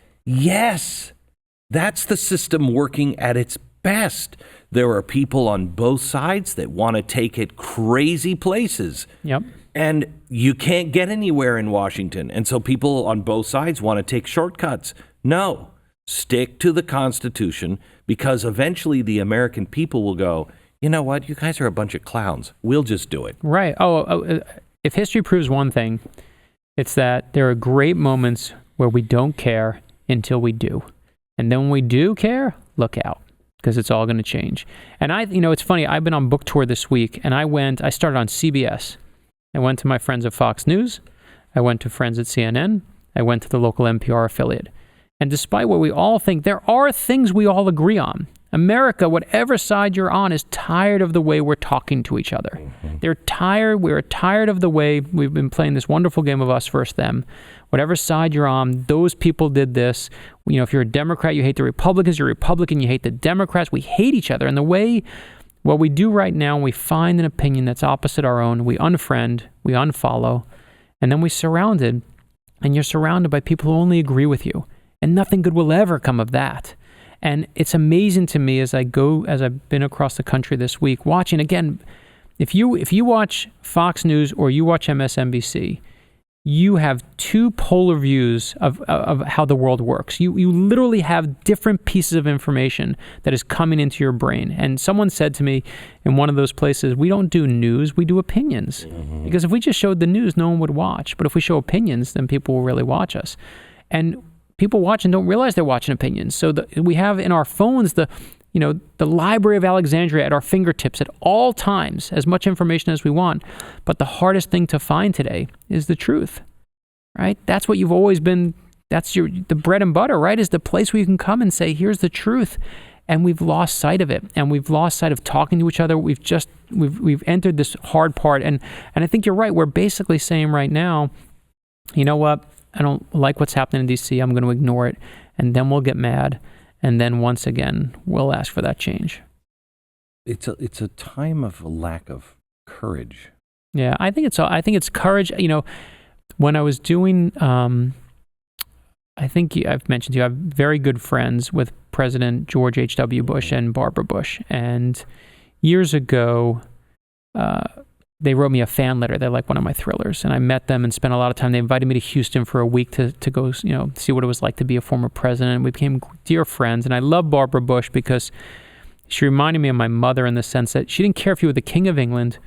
That's the system working at its best. There are people on both sides that want to take it crazy places. Yep. And you can't get anywhere in Washington. And so people on both sides want to take shortcuts. No, stick to the Constitution, because eventually the American people will go, you know what, you guys are a bunch of clowns. We'll just do it. Right. If history proves one thing, it's that there are great moments where we don't care until we do. And then when we do care, look out, because it's all going to change. And it's funny, I've been on book tour this week, and I started on CBS. I went to my friends at Fox News. I went to friends at CNN. I went to the local NPR affiliate. And despite what we all think, there are things we all agree on. America, whatever side you're on, is tired of the way we're talking to each other. Mm-hmm. We're tired of the way we've been playing this wonderful game of us versus them. Whatever side you're on, those people did this. If you're a Democrat, you hate the Republicans. You're a Republican, you hate the Democrats. We hate each other. And the way, what we do right now, we find an opinion that's opposite our own. We unfriend, we unfollow, and then we're surrounded by people who only agree with you. And nothing good will ever come of that. And it's amazing to me as I've been across the country this week, watching, again, if you watch Fox News or you watch MSNBC, you have two polar views of how the world works. You literally have different pieces of information that is coming into your brain. And someone said to me in one of those places, we don't do news, we do opinions. Mm-hmm. Because if we just showed the news, no one would watch. But if we show opinions, then people will really watch us. And people watch and don't realize they're watching opinions. So we have in our phones the Library of Alexandria at our fingertips at all times, as much information as we want. But the hardest thing to find today is the truth, right? That's what you've always been. That's the bread and butter, right? Is the place where you can come and say, here's the truth. And we've lost sight of it. And we've lost sight of talking to each other. We've entered this hard part. And I think you're right. We're basically saying right now, you know what? I don't like what's happening in D.C. I'm going to ignore it. And then we'll get mad. And then once again, we'll ask for that change. It's a time of lack of courage. Yeah, I think it's courage. When I was doing, I think I've mentioned to you, I have very good friends with President George H.W. Bush and Barbara Bush. And years ago, they wrote me a fan letter. They're like one of my thrillers. And I met them and spent a lot of time. They invited me to Houston for a week to go, see what it was like to be a former president. We became dear friends. And I love Barbara Bush because she reminded me of my mother in the sense that she didn't care if you were the King of England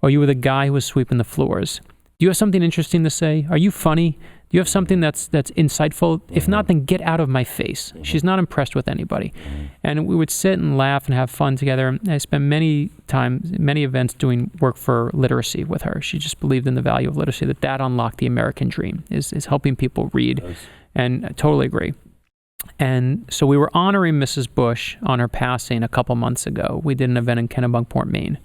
or you were the guy who was sweeping the floors. Do you have something interesting to say? Are you funny? Do you have something that's insightful? If not, then get out of my face. She's not impressed with anybody. And we would sit and laugh and have fun together. I spent many events doing work for literacy with her. She just believed in the value of literacy, that unlocked the American dream, is helping people read. And I totally agree. And so we were honoring Mrs. Bush on her passing a couple months ago. We did an event in Kennebunkport, Maine.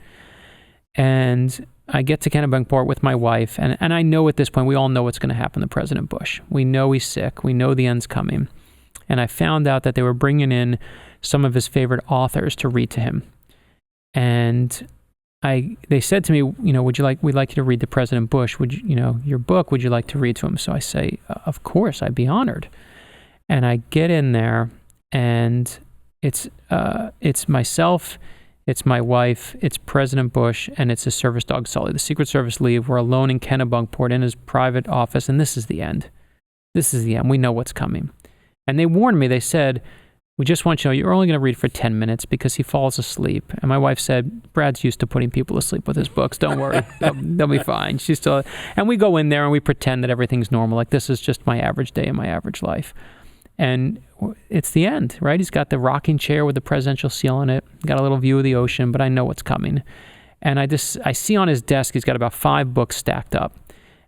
And I get to Kennebunkport with my wife, and I know at this point, we all know what's going to happen to President Bush. We know he's sick. We know the end's coming. And I found out that they were bringing in some of his favorite authors to read to him. And they said to me, we'd like you to read to President Bush. Your book, would you like to read to him? So I say, of course, I'd be honored. And I get in there, and it's myself, it's my wife, it's President Bush, and it's his service dog, Sully. The Secret Service leave. We're alone in Kennebunkport in his private office, and this is the end. This is the end. We know what's coming. And they warned me. They said, we just want you to know you're only going to read for 10 minutes because he falls asleep. And my wife said, Brad's used to putting people to sleep with his books. Don't worry. They'll be fine. And we go in there and we pretend that everything's normal. Like, this is just my average day in my average life. And it's the end, right? He's got the rocking chair with the presidential seal in it. Got a little view of the ocean, but I know what's coming. And I see on his desk, he's got about 5 books stacked up.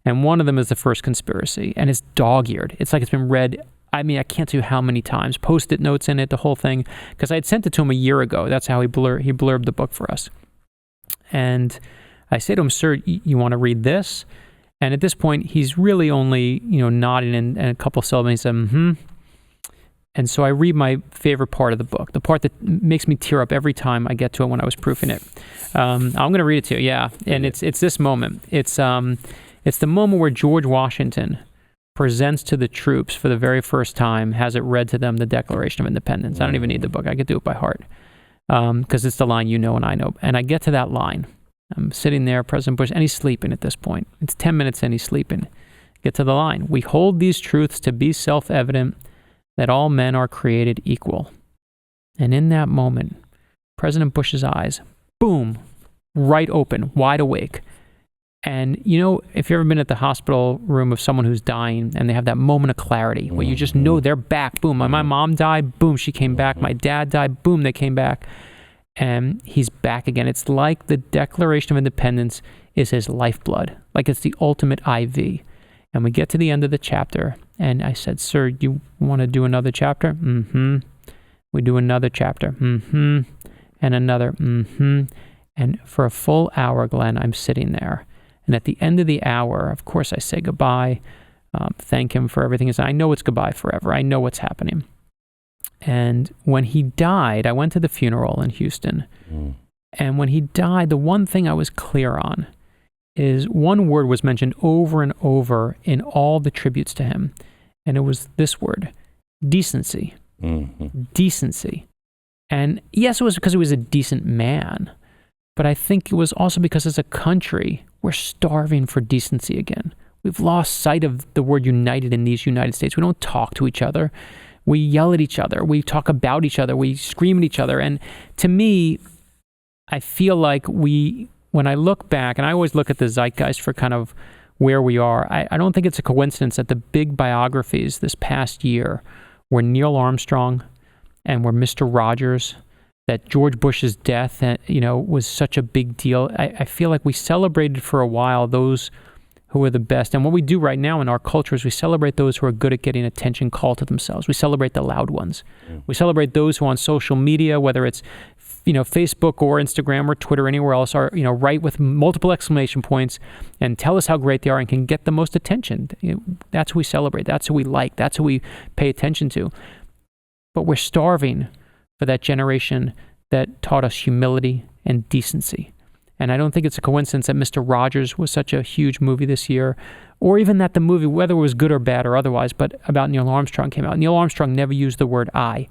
And one of them is The First Conspiracy. And it's dog-eared. It's like it's been read, I can't tell you how many times. Post-it notes in it, the whole thing. Because I had sent it to him a year ago. That's how he blurbed the book for us. And I say to him, sir, you want to read this? And at this point, he's really only, nodding and a couple syllables. He said, mm-hmm. And so I read my favorite part of the book, the part that makes me tear up every time I get to it when I was proofing it. I'm going to read it to you, yeah. And it's this moment. It's the moment where George Washington presents to the troops for the very first time, has it read to them, the Declaration of Independence. I don't even need the book. I could do it by heart because it's the line you know and I know. And I get to that line. I'm sitting there, President Bush, and he's sleeping at this point. It's 10 minutes and he's sleeping. Get to the line. We hold these truths to be self-evident that all men are created equal. And in that moment, President Bush's eyes, boom, right open, wide awake. And if you've ever been at the hospital room of someone who's dying and they have that moment of clarity where you just know they're back, boom, my mom died, boom, she came back, my dad died, boom, they came back. And he's back again. It's like the Declaration of Independence is his lifeblood, like it's the ultimate IV. And we get to the end of the chapter, and I said, sir, you want to do another chapter? Mm-hmm. We do another chapter. Mm-hmm. And another. Mm-hmm. And for a full hour, Glenn, I'm sitting there. And at the end of the hour, of course, I say goodbye, thank him for everything. I know it's goodbye forever. I know what's happening. And when he died, I went to the funeral in Houston. And when he died, the one thing I was clear on is one word was mentioned over and over in all the tributes to him. And it was this word, decency. Mm-hmm. Decency. And yes, it was because he was a decent man. But I think it was also because as a country, we're starving for decency again. We've lost sight of the word united in these United States. We don't talk to each other. We yell at each other. We talk about each other. We scream at each other. And to me, I feel like when I look back, and I always look at the zeitgeist for kind of where we are, I don't think it's a coincidence that the big biographies this past year were Neil Armstrong and were Mr. Rogers, that George Bush's death, was such a big deal. I feel like we celebrated for a while those who are the best. And what we do right now in our culture is we celebrate those who are good at getting attention called to themselves. We celebrate the loud ones. We celebrate those who on social media, whether it's Facebook or Instagram or Twitter, anywhere else, are write with multiple exclamation points and tell us how great they are and can get the most attention. That's who we celebrate. That's who we like. That's who we pay attention to. But we're starving for that generation that taught us humility and decency. And I don't think it's a coincidence that Mr. Rogers was such a huge movie this year, or even that the movie, whether it was good or bad or otherwise, but about Neil Armstrong came out. Neil Armstrong never used the word I,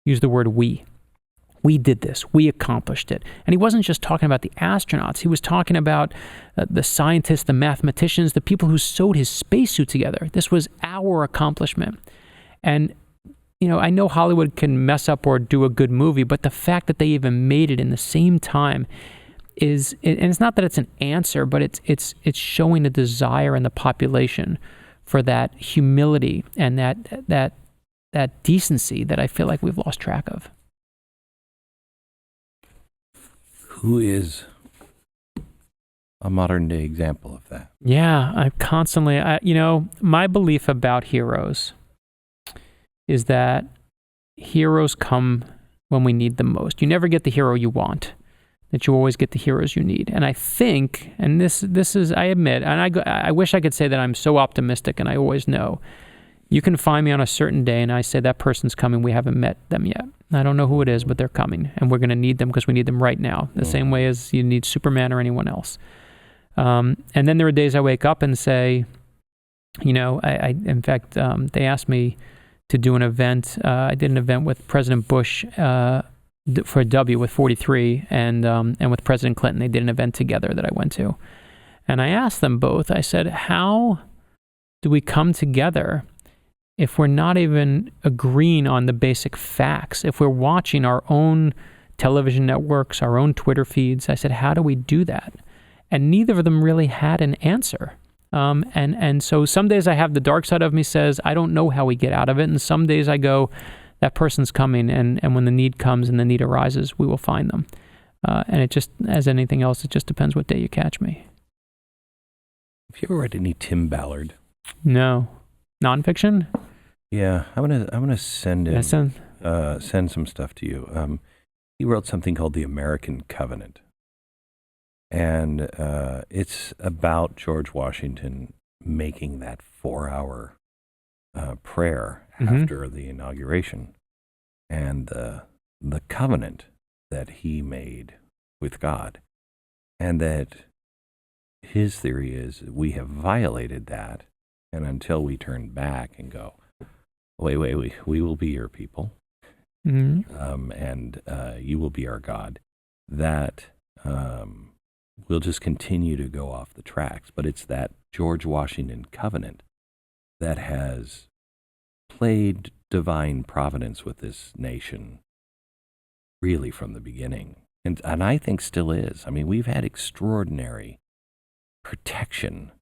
used the word we. We did this. We accomplished it. And he wasn't just talking about the astronauts. He was talking about the scientists, the mathematicians, the people who sewed his spacesuit together. This was our accomplishment. And I know Hollywood can mess up or do a good movie, but the fact that they even made it in the same time and it's not that it's an answer, but it's showing a desire in the population for that humility and that decency that I feel like we've lost track of. Who is a modern day example of that? Yeah, I constantly, my belief about heroes is that heroes come when we need them most. You never get the hero you want, that you always get the heroes you need. And I think, and this is, I admit, and I wish I could say that I'm so optimistic and I always know. You can find me on a certain day and I say that person's coming, we haven't met them yet. I don't know who it is, but they're coming and we're going to need them because we need them right now, the same way as you need Superman or anyone else. And then there are days I wake up and say, in fact, they asked me to do an event. I did an event with President Bush for W with 43 and with President Clinton. They did an event together that I went to. And I asked them both, I said, how do we come together if we're not even agreeing on the basic facts? If we're watching our own television networks, our own Twitter feeds, I said, how do we do that? And neither of them really had an answer. And so some days I have the dark side of me says, I don't know how we get out of it. And some days I go, that person's coming. And when the need comes and the need arises, we will find them. And it just, as anything else, it just depends what day you catch me. Have you ever read any Tim Ballard? No. Nonfiction? Yeah, I'm gonna send him send some stuff to you. He wrote something called The American Covenant, and it's about George Washington making that 4-hour prayer after the inauguration, and the covenant that he made with God, and that his theory is we have violated that, and until we turn back and go, wait, we will be your people, and you will be our God, that we'll just continue to go off the tracks. But it's that George Washington covenant that has played divine providence with this nation really from the beginning, and I think still is. I mean, we've had extraordinary protection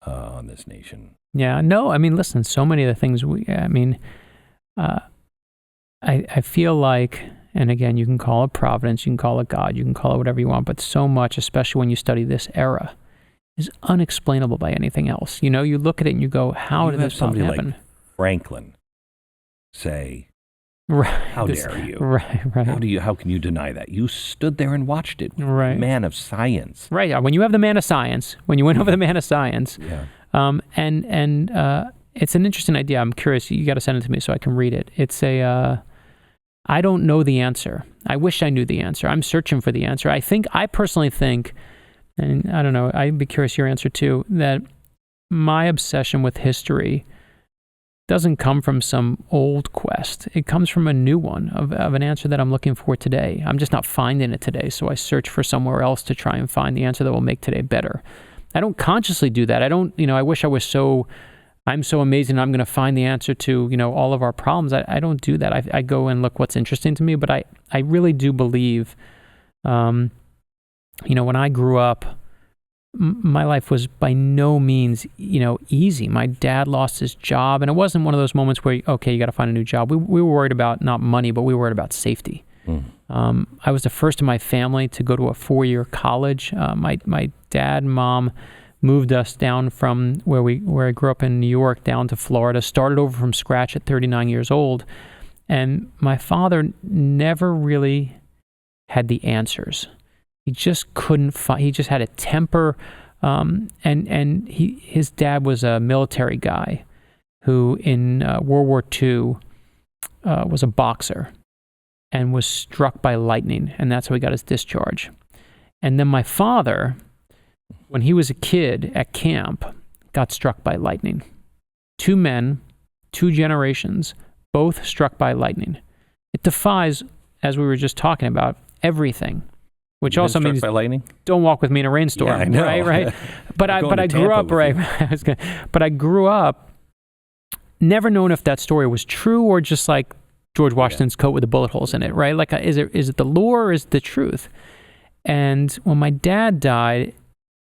on this nation. Yeah, no, I mean, listen, so many of the things I feel like, and again, you can call it providence, you can call it God, you can call it whatever you want, but so much, especially when you study this era, is unexplainable by anything else. You know, you look at it and you go, how did this happen? Like Franklin say, right, how dare you? Right. How can you deny that? You stood there and watched it. Right. Man of science. Right. When you have the man of science, when you went over the man of science, it's an interesting idea. I'm curious. You got to send it to me so I can read it. It's I don't know the answer. I wish I knew the answer. I'm searching for the answer. I personally think, and I don't know, I'd be curious your answer too, that my obsession with history doesn't come from some old quest. It comes from a new one of an answer that I'm looking for today. I'm just not finding it today, so I search for somewhere else to try and find the answer that will make today better. I don't consciously do that. I don't, I wish I'm so amazing I'm going to find the answer to, all of our problems. I don't do that. I go and look what's interesting to me, but I really do believe, when I grew up, my life was by no means, easy. My dad lost his job, and it wasn't one of those moments where, okay, you got to find a new job. We were worried about not money, but we were worried about safety. I was the first in my family to go to a 4-year college. My dad and mom moved us down from where I grew up in New York down to Florida, started over from scratch at 39 years old. And my father never really had the answers. He just couldn't find, he just had a temper. And his dad was a military guy who in World War II was a boxer and was struck by lightning. And that's how he got his discharge. And then my father, when he was a kid at camp, got struck by lightning. 2 men, 2 generations, both struck by lightning. It defies, as we were just talking about, everything. Which also means by lightning? Don't walk with me in a rainstorm. Yeah, I know. Right. But I grew up But I grew up never knowing if that story was true or just like George Washington's coat with the bullet holes in it. Right. Like, is it the lore or is it the truth? And when my dad died,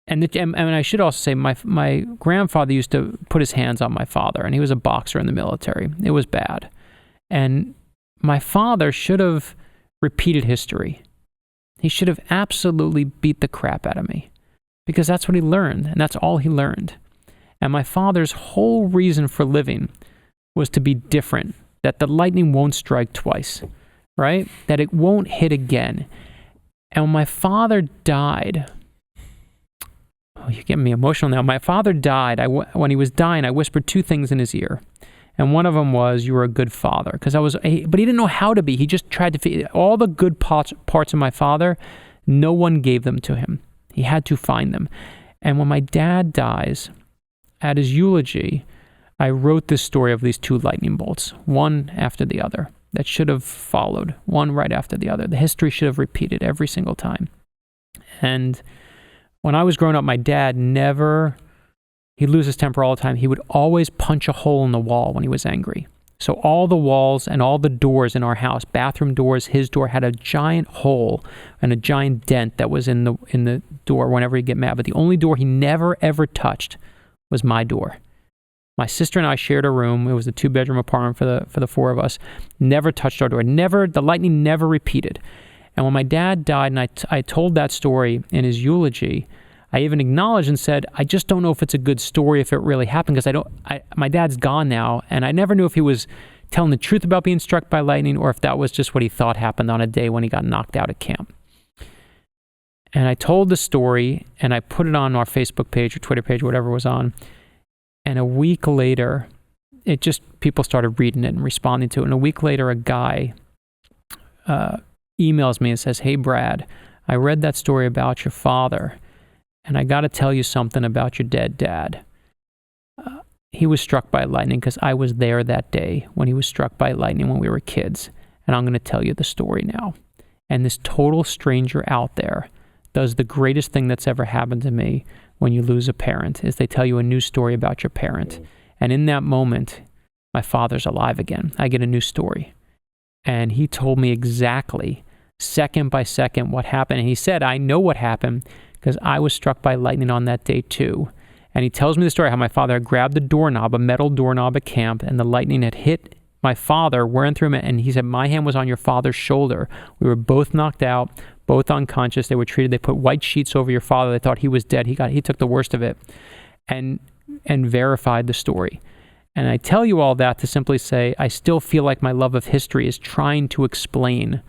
and I should also say my grandfather used to put his hands on my father, and he was a boxer in the military. It was bad, and my father should have repeated history. He should have absolutely beat the crap out of me because that's what he learned, and that's all he learned. And my father's whole reason for living was to be different, that the lightning won't strike twice, right? That it won't hit again. And when my father died, oh, you're getting me emotional now. My father died. When he was dying, I whispered 2 things in his ear. And one of them was, you were a good father. Because but he didn't know how to be. He just tried to, all the good parts of my father, no one gave them to him. He had to find them. And when my dad dies, at his eulogy, I wrote this story of these 2 lightning bolts, one after the other, that should have followed, one right after the other. The history should have repeated every single time. And when I was growing up, my dad he'd lose his temper all the time. He would always punch a hole in the wall when he was angry. So all the walls and all the doors in our house, bathroom doors, his door had a giant hole and a giant dent that was in the door whenever he'd get mad. But the only door he never, ever touched was my door. My sister and I shared a room. It was a 2-bedroom apartment for the 4 of us. Never touched our door. The lightning never repeated. And when my dad died and I told that story in his eulogy, I even acknowledged and said, I just don't know if it's a good story if it really happened, because my dad's gone now, and I never knew if he was telling the truth about being struck by lightning or if that was just what he thought happened on a day when he got knocked out at camp. And I told the story, and I put it on our Facebook page or Twitter page, whatever it was on. And a week later, people started reading it and responding to it. And a week later, a guy emails me and says, "Hey, Brad, I read that story about your father, and I got to tell you something about your dead dad. He was struck by lightning because I was there that day when he was struck by lightning when we were kids. And I'm going to tell you the story now. And this total stranger out there does the greatest thing that's ever happened to me when you lose a parent, is they tell you a new story about your parent. And in that moment, my father's alive again. I get a new story." And he told me exactly, second by second, what happened. And he said, "I know what happened because I was struck by lightning on that day too." And he tells me the story how my father had grabbed the doorknob, a metal doorknob at camp, and the lightning had hit my father, wearing through him. And he said, "My hand was on your father's shoulder. We were both knocked out, both unconscious. They were treated. They put white sheets over your father. They thought he was dead. He took the worst of it," and verified the story. And I tell you all that to simply say, I still feel like my love of history is trying to explain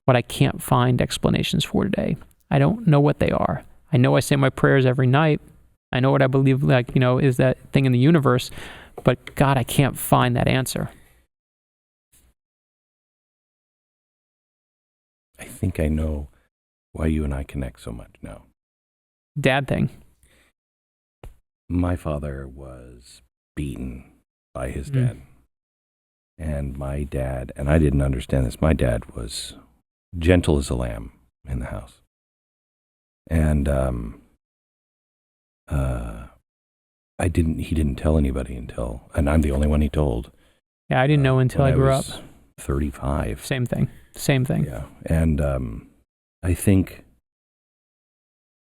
what I can't find explanations for today. I don't know what they are. I know I say my prayers every night. I know what I believe, is that thing in the universe. But God, I can't find that answer. I think I know why you and I connect so much now. Dad thing. My father was beaten by his dad. And my dad, and I didn't understand this, my dad was gentle as a lamb in the house. And he didn't tell anybody until, and I'm the only one he told. Yeah, I didn't know until I grew up. 35. Same thing. Yeah. And I think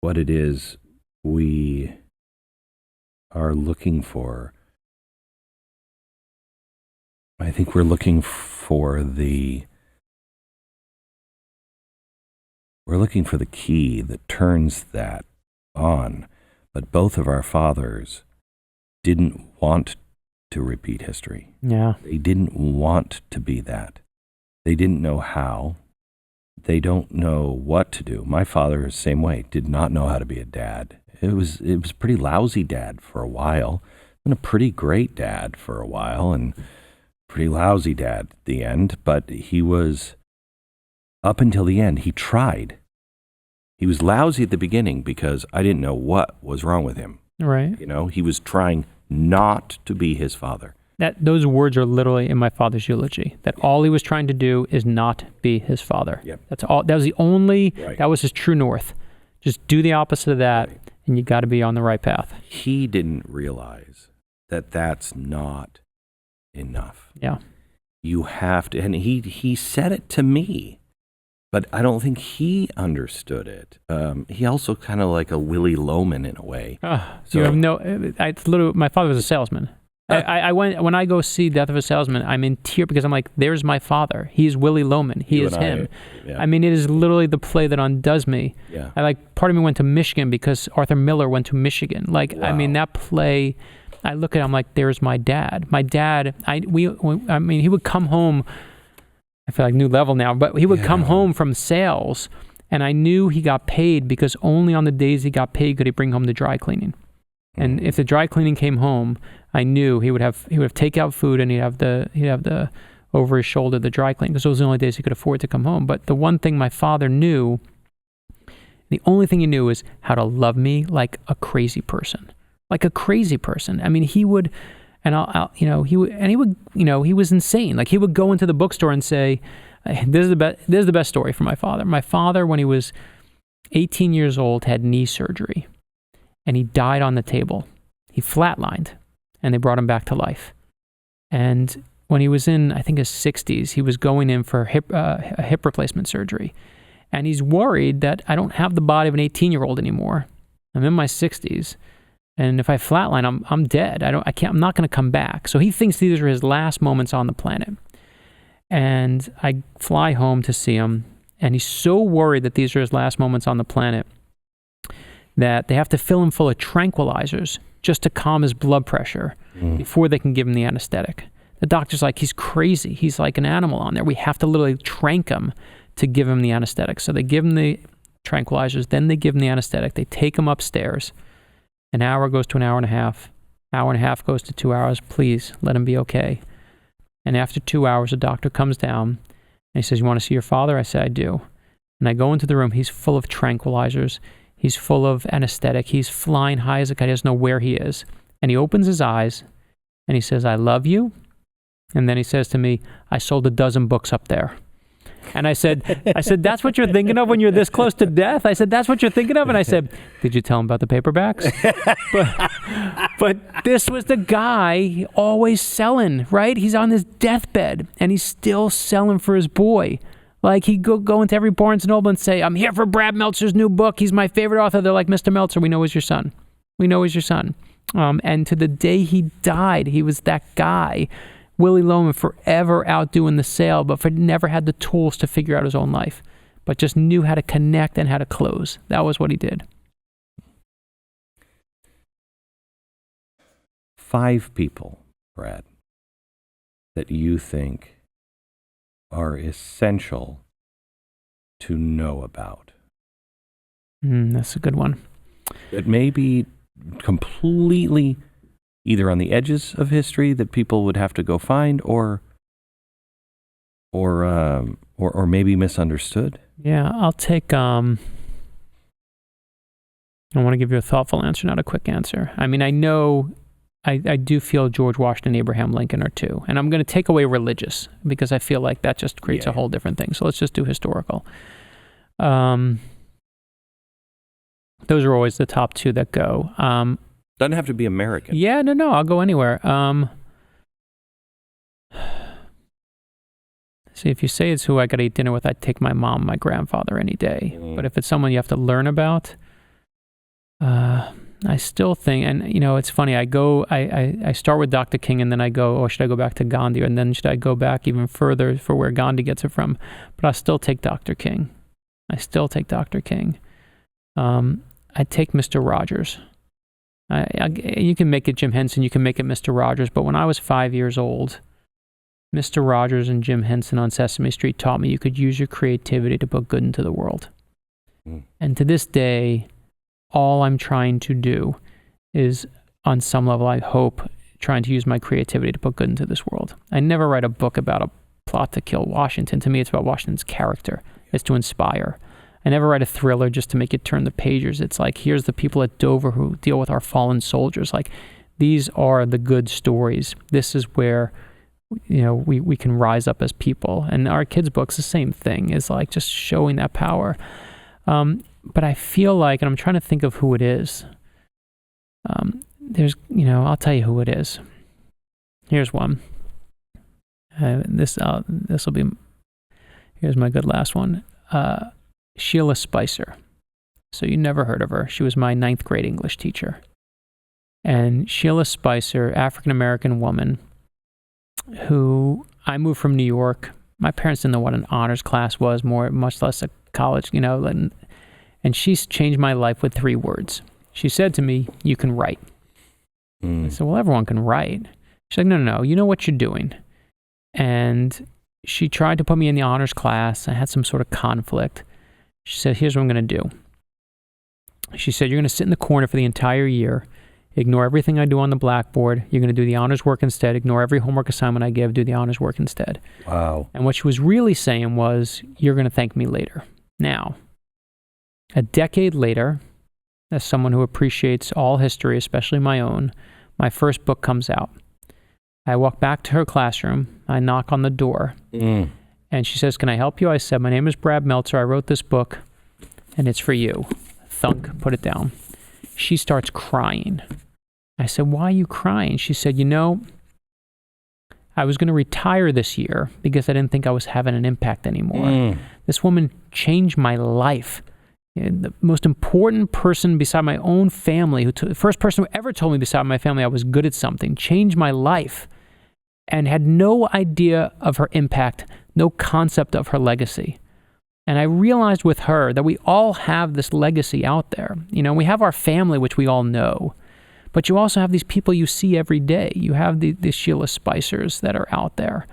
what it is we are looking for, I think we're looking for the key that turns that on. But both of our fathers didn't want to repeat history. Yeah. They didn't want to be that. They didn't know how. They don't know what to do. My father is the same way, did not know how to be a dad. It was pretty lousy dad for a while, and a pretty great dad for a while, and pretty lousy dad at the end. But he was, up until the end, he tried. He was lousy at the beginning because I didn't know what was wrong with him. Right. He was trying not to be his father. Those words are literally in my father's eulogy, that all he was trying to do is not be his father. Yep. That's all. That was the only, right. That was his true north. Just do the opposite of that, right. And you got to be on the right path. He didn't realize that that's not enough. Yeah. You have to, and he said it to me, but I don't think he understood it. He also kind of like a Willy Loman in a way. You have no, it's literally, my father was a salesman. When I go see Death of a Salesman, I'm in tears because I'm like, there's my father. He's Willy Loman. He is him. Yeah. I mean, it is literally the play that undoes me. Yeah. Part of me went to Michigan because Arthur Miller went to Michigan. Wow. I mean, that play, I look at it, I'm like, there's my dad. My dad, he would come home, I feel like new level now, but he would come home from sales, and I knew he got paid because only on the days he got paid could he bring home the dry cleaning. And if the dry cleaning came home, I knew he would have takeout food, and he'd have the over his shoulder the dry cleaning, because those were the only days he could afford to come home. But the one thing my father knew, the only thing he knew, is how to love me like a crazy person, I mean, he would, and he was insane. Like, he would go into the bookstore and say, "This is the best story for my father. My father, when he was 18 years old, had knee surgery. And he died on the table. He flatlined, and they brought him back to life. And when he was in, I think, his 60s, he was going in for a hip replacement surgery. And he's worried that I don't have the body of an 18-year-old anymore. I'm in my 60s, and if I flatline, I'm dead. I'm not going to come back. So he thinks these are his last moments on the planet. And I fly home to see him, And he's so worried that these are his last moments on the planet that they have to fill him full of tranquilizers just to calm his blood pressure before they can give him the anesthetic. The doctor's like, he's crazy. He's like an animal on there. We have to literally trank him to give him the anesthetic. So they give him the tranquilizers, then they give him the anesthetic. They take him upstairs. An hour goes to an hour and a half. Hour and a half goes to 2 hours. Please let him be okay. And after 2 hours, the doctor comes down and he says, you want to see your father? I said, I do. And I go into the room. He's full of tranquilizers. He's full of anesthetic. He's flying high as a kite. He doesn't know where he is. And he opens his eyes and he says, I love you. And then he says to me, I sold a dozen books up there. And I said, that's what you're thinking of when you're this close to death? I said, that's what you're thinking of? And I said, did you tell him about the paperbacks? but this was the guy always selling, right? He's on his deathbed and he's still selling for his boy. Like he'd go into every Barnes & Noble and say, I'm here for Brad Meltzer's new book. He's my favorite author. They're like, Mr. Meltzer, we know he's your son. We know he's your son. And to the day he died, he was that guy. Willie Loman forever outdoing the sale, but never had the tools to figure out his own life, but just knew how to connect and how to close. That was what he did. 5 people, Brad, that you think are essential to know about. That's a good one. It may be completely either on the edges of history that people would have to go find, or maybe misunderstood. Yeah, I'll take. I want to give you a thoughtful answer, not a quick answer. I mean, I know, I do feel George Washington, Abraham Lincoln are 2, and I'm going to take away religious because I feel like that just creates a whole different thing. So let's just do historical. Those are always the top 2 that go. Doesn't have to be American. Yeah, no, I'll go anywhere. See, if you say it's who I got to eat dinner with, I'd take my mom, my grandfather any day. But if it's someone you have to learn about, I still think, and you know, it's funny, I start with Dr. King and then I go, oh, should I go back to Gandhi? And then should I go back even further for where Gandhi gets it from? But I still take Dr. King. I take Mr. Rogers. You can make it Jim Henson, you can make it Mr. Rogers, but when I was 5 years old, Mr. Rogers and Jim Henson on Sesame Street taught me you could use your creativity to put good into the world. And to this day, all I'm trying to do is, on some level, I hope, trying to use my creativity to put good into this world. I never write a book about a plot to kill Washington. To me, it's about Washington's character. It's to inspire. I never write a thriller just to make it turn the pages. It's like, here's the people at Dover who deal with our fallen soldiers. Like, these are the good stories. This is where, you know, we can rise up as people. And our kids' book's the same thing. It's like just showing that power. But I feel like, and I'm trying to think of who it is. There's, you know, I'll tell you who it is. Here's one. This will be, here's my good last one. Sheila Spicer. So you never heard of her. She was my 9th grade English teacher. And Sheila Spicer, African-American woman, who I moved from New York. My parents didn't know what an honors class was, much less a college, you know, and she's changed my life with 3 words. She said to me, you can write. I said, well, everyone can write. She's like, no, you know what you're doing. And she tried to put me in the honors class. I had some sort of conflict. She said, here's what I'm going to do. She said, you're going to sit in the corner for the entire year, ignore everything I do on the blackboard. You're going to do the honors work instead. Ignore every homework assignment I give. Do the honors work instead. Wow. And what she was really saying was, you're going to thank me later. Now, a decade later, as someone who appreciates all history, especially my own, my first book comes out. I walk back to her classroom. I knock on the door. And she says, can I help you? I said, my name is Brad Meltzer. I wrote this book, and it's for you. Thunk, put it down. She starts crying. I said, why are you crying? She said, you know, I was going to retire this year because I didn't think I was having an impact anymore. This woman changed my life. The most important person beside my own family, the first person who ever told me beside my family I was good at something, changed my life, and had no idea of her impact, no concept of her legacy. And I realized with her that we all have this legacy out there. We have our family, which we all know. But you also have these people you see every day. You have the Sheila Spicers that are out there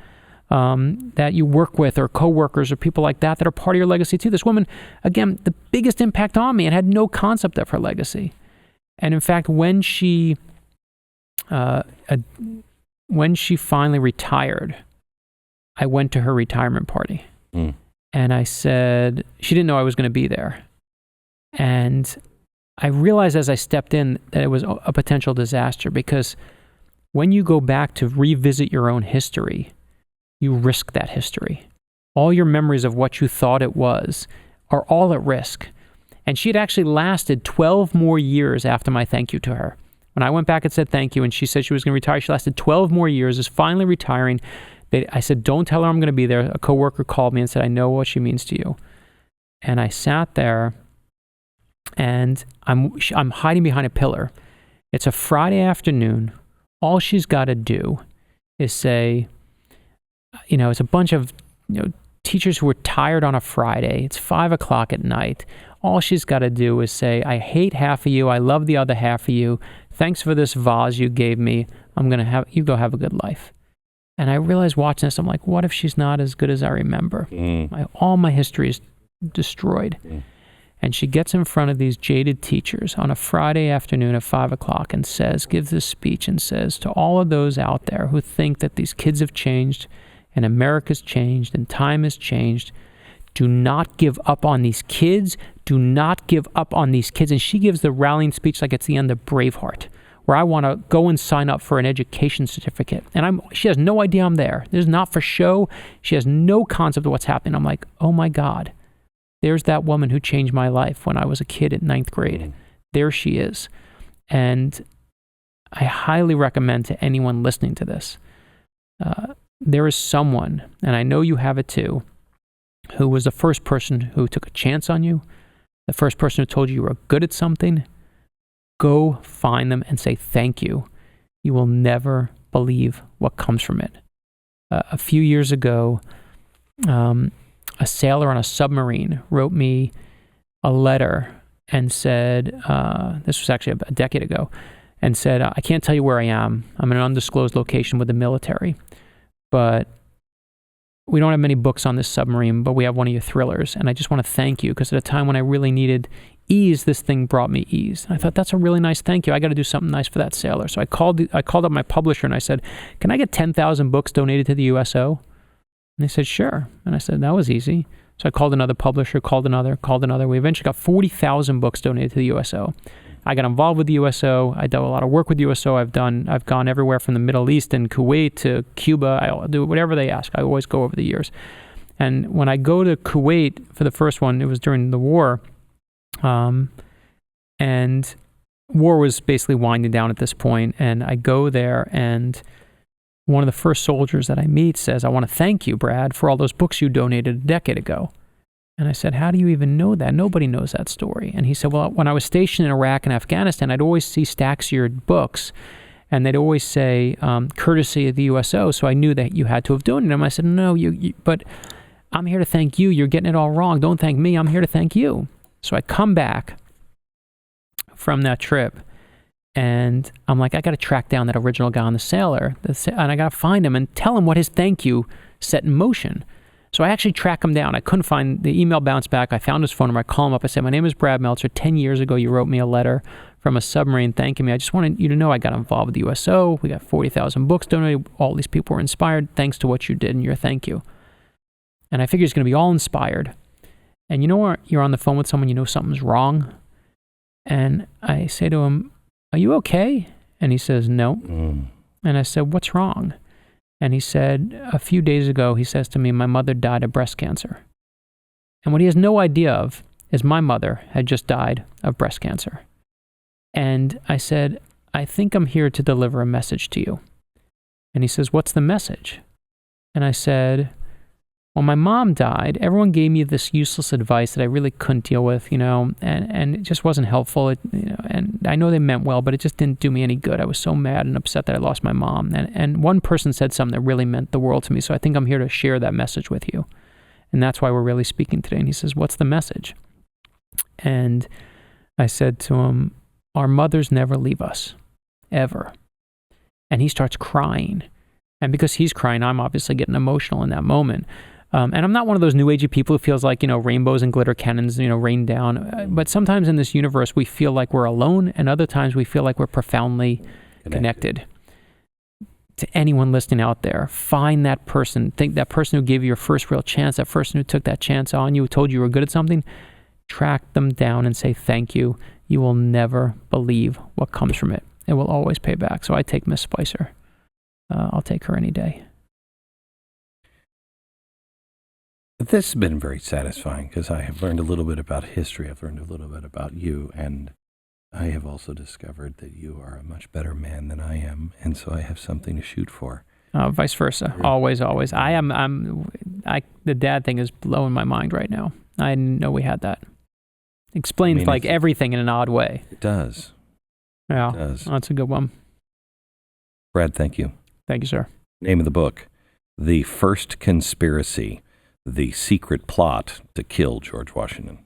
that you work with, or coworkers or people like that are part of your legacy too. This woman, again, the biggest impact on me, and had no concept of her legacy. And in fact, when she finally retired, I went to her retirement party. And I said, she didn't know I was going to be there. And I realized as I stepped in that it was a potential disaster, because when you go back to revisit your own history, you risk that history. All your memories of what you thought it was are all at risk. And she had actually lasted 12 more years after my thank you to her. When I went back and said thank you, and she said she was going to retire, she lasted 12 more years, is finally retiring. I said, don't tell her I'm going to be there. A coworker called me and said, I know what she means to you. And I sat there, and I'm hiding behind a pillar. It's a Friday afternoon. All she's got to do is say, it's a bunch of teachers who are tired on a Friday. It's 5:00 at night. All she's got to do is say, I hate half of you. I love the other half of you. Thanks for this vase you gave me. You go have a good life. And I realized watching this, I'm like, what if she's not as good as I remember? All my history is destroyed. And she gets in front of these jaded teachers on a Friday afternoon at 5:00 and gives this speech and says to all of those out there who think that these kids have changed and America's changed and time has changed, do not give up on these kids. Do not give up on these kids. And she gives the rallying speech like it's the end of Braveheart, where I want to go and sign up for an education certificate. And she has no idea I'm there. This is not for show. She has no concept of what's happening. I'm like, oh my God, there's that woman who changed my life when I was a kid in 9th grade. There she is. And I highly recommend to anyone listening to this, there is someone, and I know you have it too, who was the first person who took a chance on you, the first person who told you were good at something. Go find them and say thank you. You will never believe what comes from it. A few years ago, a sailor on a submarine wrote me a letter and said, this was actually a decade ago, and said, I can't tell you where I am. I'm in an undisclosed location with the military, but we don't have many books on this submarine, but we have one of your thrillers. And I just want to thank you, because at a time when I really needed ease, this thing brought me ease. And I thought, that's a really nice thank you. I got to do something nice for that sailor. So I called up my publisher and I said, can I get 10,000 books donated to the USO? And they said, sure. And I said, that was easy. So I called another publisher, called another. We eventually got 40,000 books donated to the USO. I got involved with the USO. I did a lot of work with the USO. I've gone everywhere from the Middle East and Kuwait to Cuba. I'll do whatever they ask. I always go over the years. And when I go to Kuwait for the first one, it was during the war. And war was basically winding down at this point. And I go there, and one of the first soldiers that I meet says, I want to thank you, Brad, for all those books you donated a decade ago. And I said, how do you even know that? Nobody knows that story. And he said, well, when I was stationed in Iraq and Afghanistan, I'd always see stacks of your books, and they'd always say, courtesy of the USO, so I knew that you had to have donated them. I said, no, but I'm here to thank you. You're getting it all wrong. Don't thank me. I'm here to thank you. So I come back from that trip, and I'm like, I got to track down that original guy on the sailor, and I got to find him and tell him what his thank you set in motion. So I actually track him down. I couldn't find the email, bounced back. I found his phone number. I call him up. I said, my name is Brad Meltzer. 10 years ago, you wrote me a letter from a submarine thanking me. I just wanted you to know I got involved with the USO. We got 40,000 books donated. All these people were inspired thanks to what you did and your thank you. And I figured he's going to be all inspired. And you know where you're on the phone with someone, you know something's wrong? And I say to him, are you okay? And he says, no. And I said, what's wrong? And he said, a few days ago, he says to me, my mother died of breast cancer. And what he has no idea of is my mother had just died of breast cancer. And I said, I think I'm here to deliver a message to you. And he says, what's the message? And I said, when my mom died, everyone gave me this useless advice that I really couldn't deal with, and it just wasn't helpful. And I know they meant well, but it just didn't do me any good. I was so mad and upset that I lost my mom. And one person said something that really meant the world to me. So I think I'm here to share that message with you. And that's why we're really speaking today. And he says, what's the message? And I said to him, our mothers never leave us, ever. And he starts crying. And because he's crying, I'm obviously getting emotional in that moment. And I'm not one of those new agey people who feels like, rainbows and glitter cannons, rain down. But sometimes in this universe, we feel like we're alone. And other times we feel like we're profoundly connected. To anyone listening out there, find that person. Think that person who gave you your first real chance, that person who took that chance on you, who told you were good at something. Track them down and say thank you. You will never believe what comes from it. It will always pay back. So I take Miss Spicer. I'll take her any day. This has been very satisfying because I have learned a little bit about history. I've learned a little bit about you, and I have also discovered that you are a much better man than I am, and so I have something to shoot for. Vice versa. Always. The dad thing is blowing my mind right now. I didn't know we had that. Explains everything in an odd way. It does. Yeah, it does. That's a good one. Brad, thank you. Thank you, sir. Name of the book, The First Conspiracy, The Secret Plot to Kill George Washington.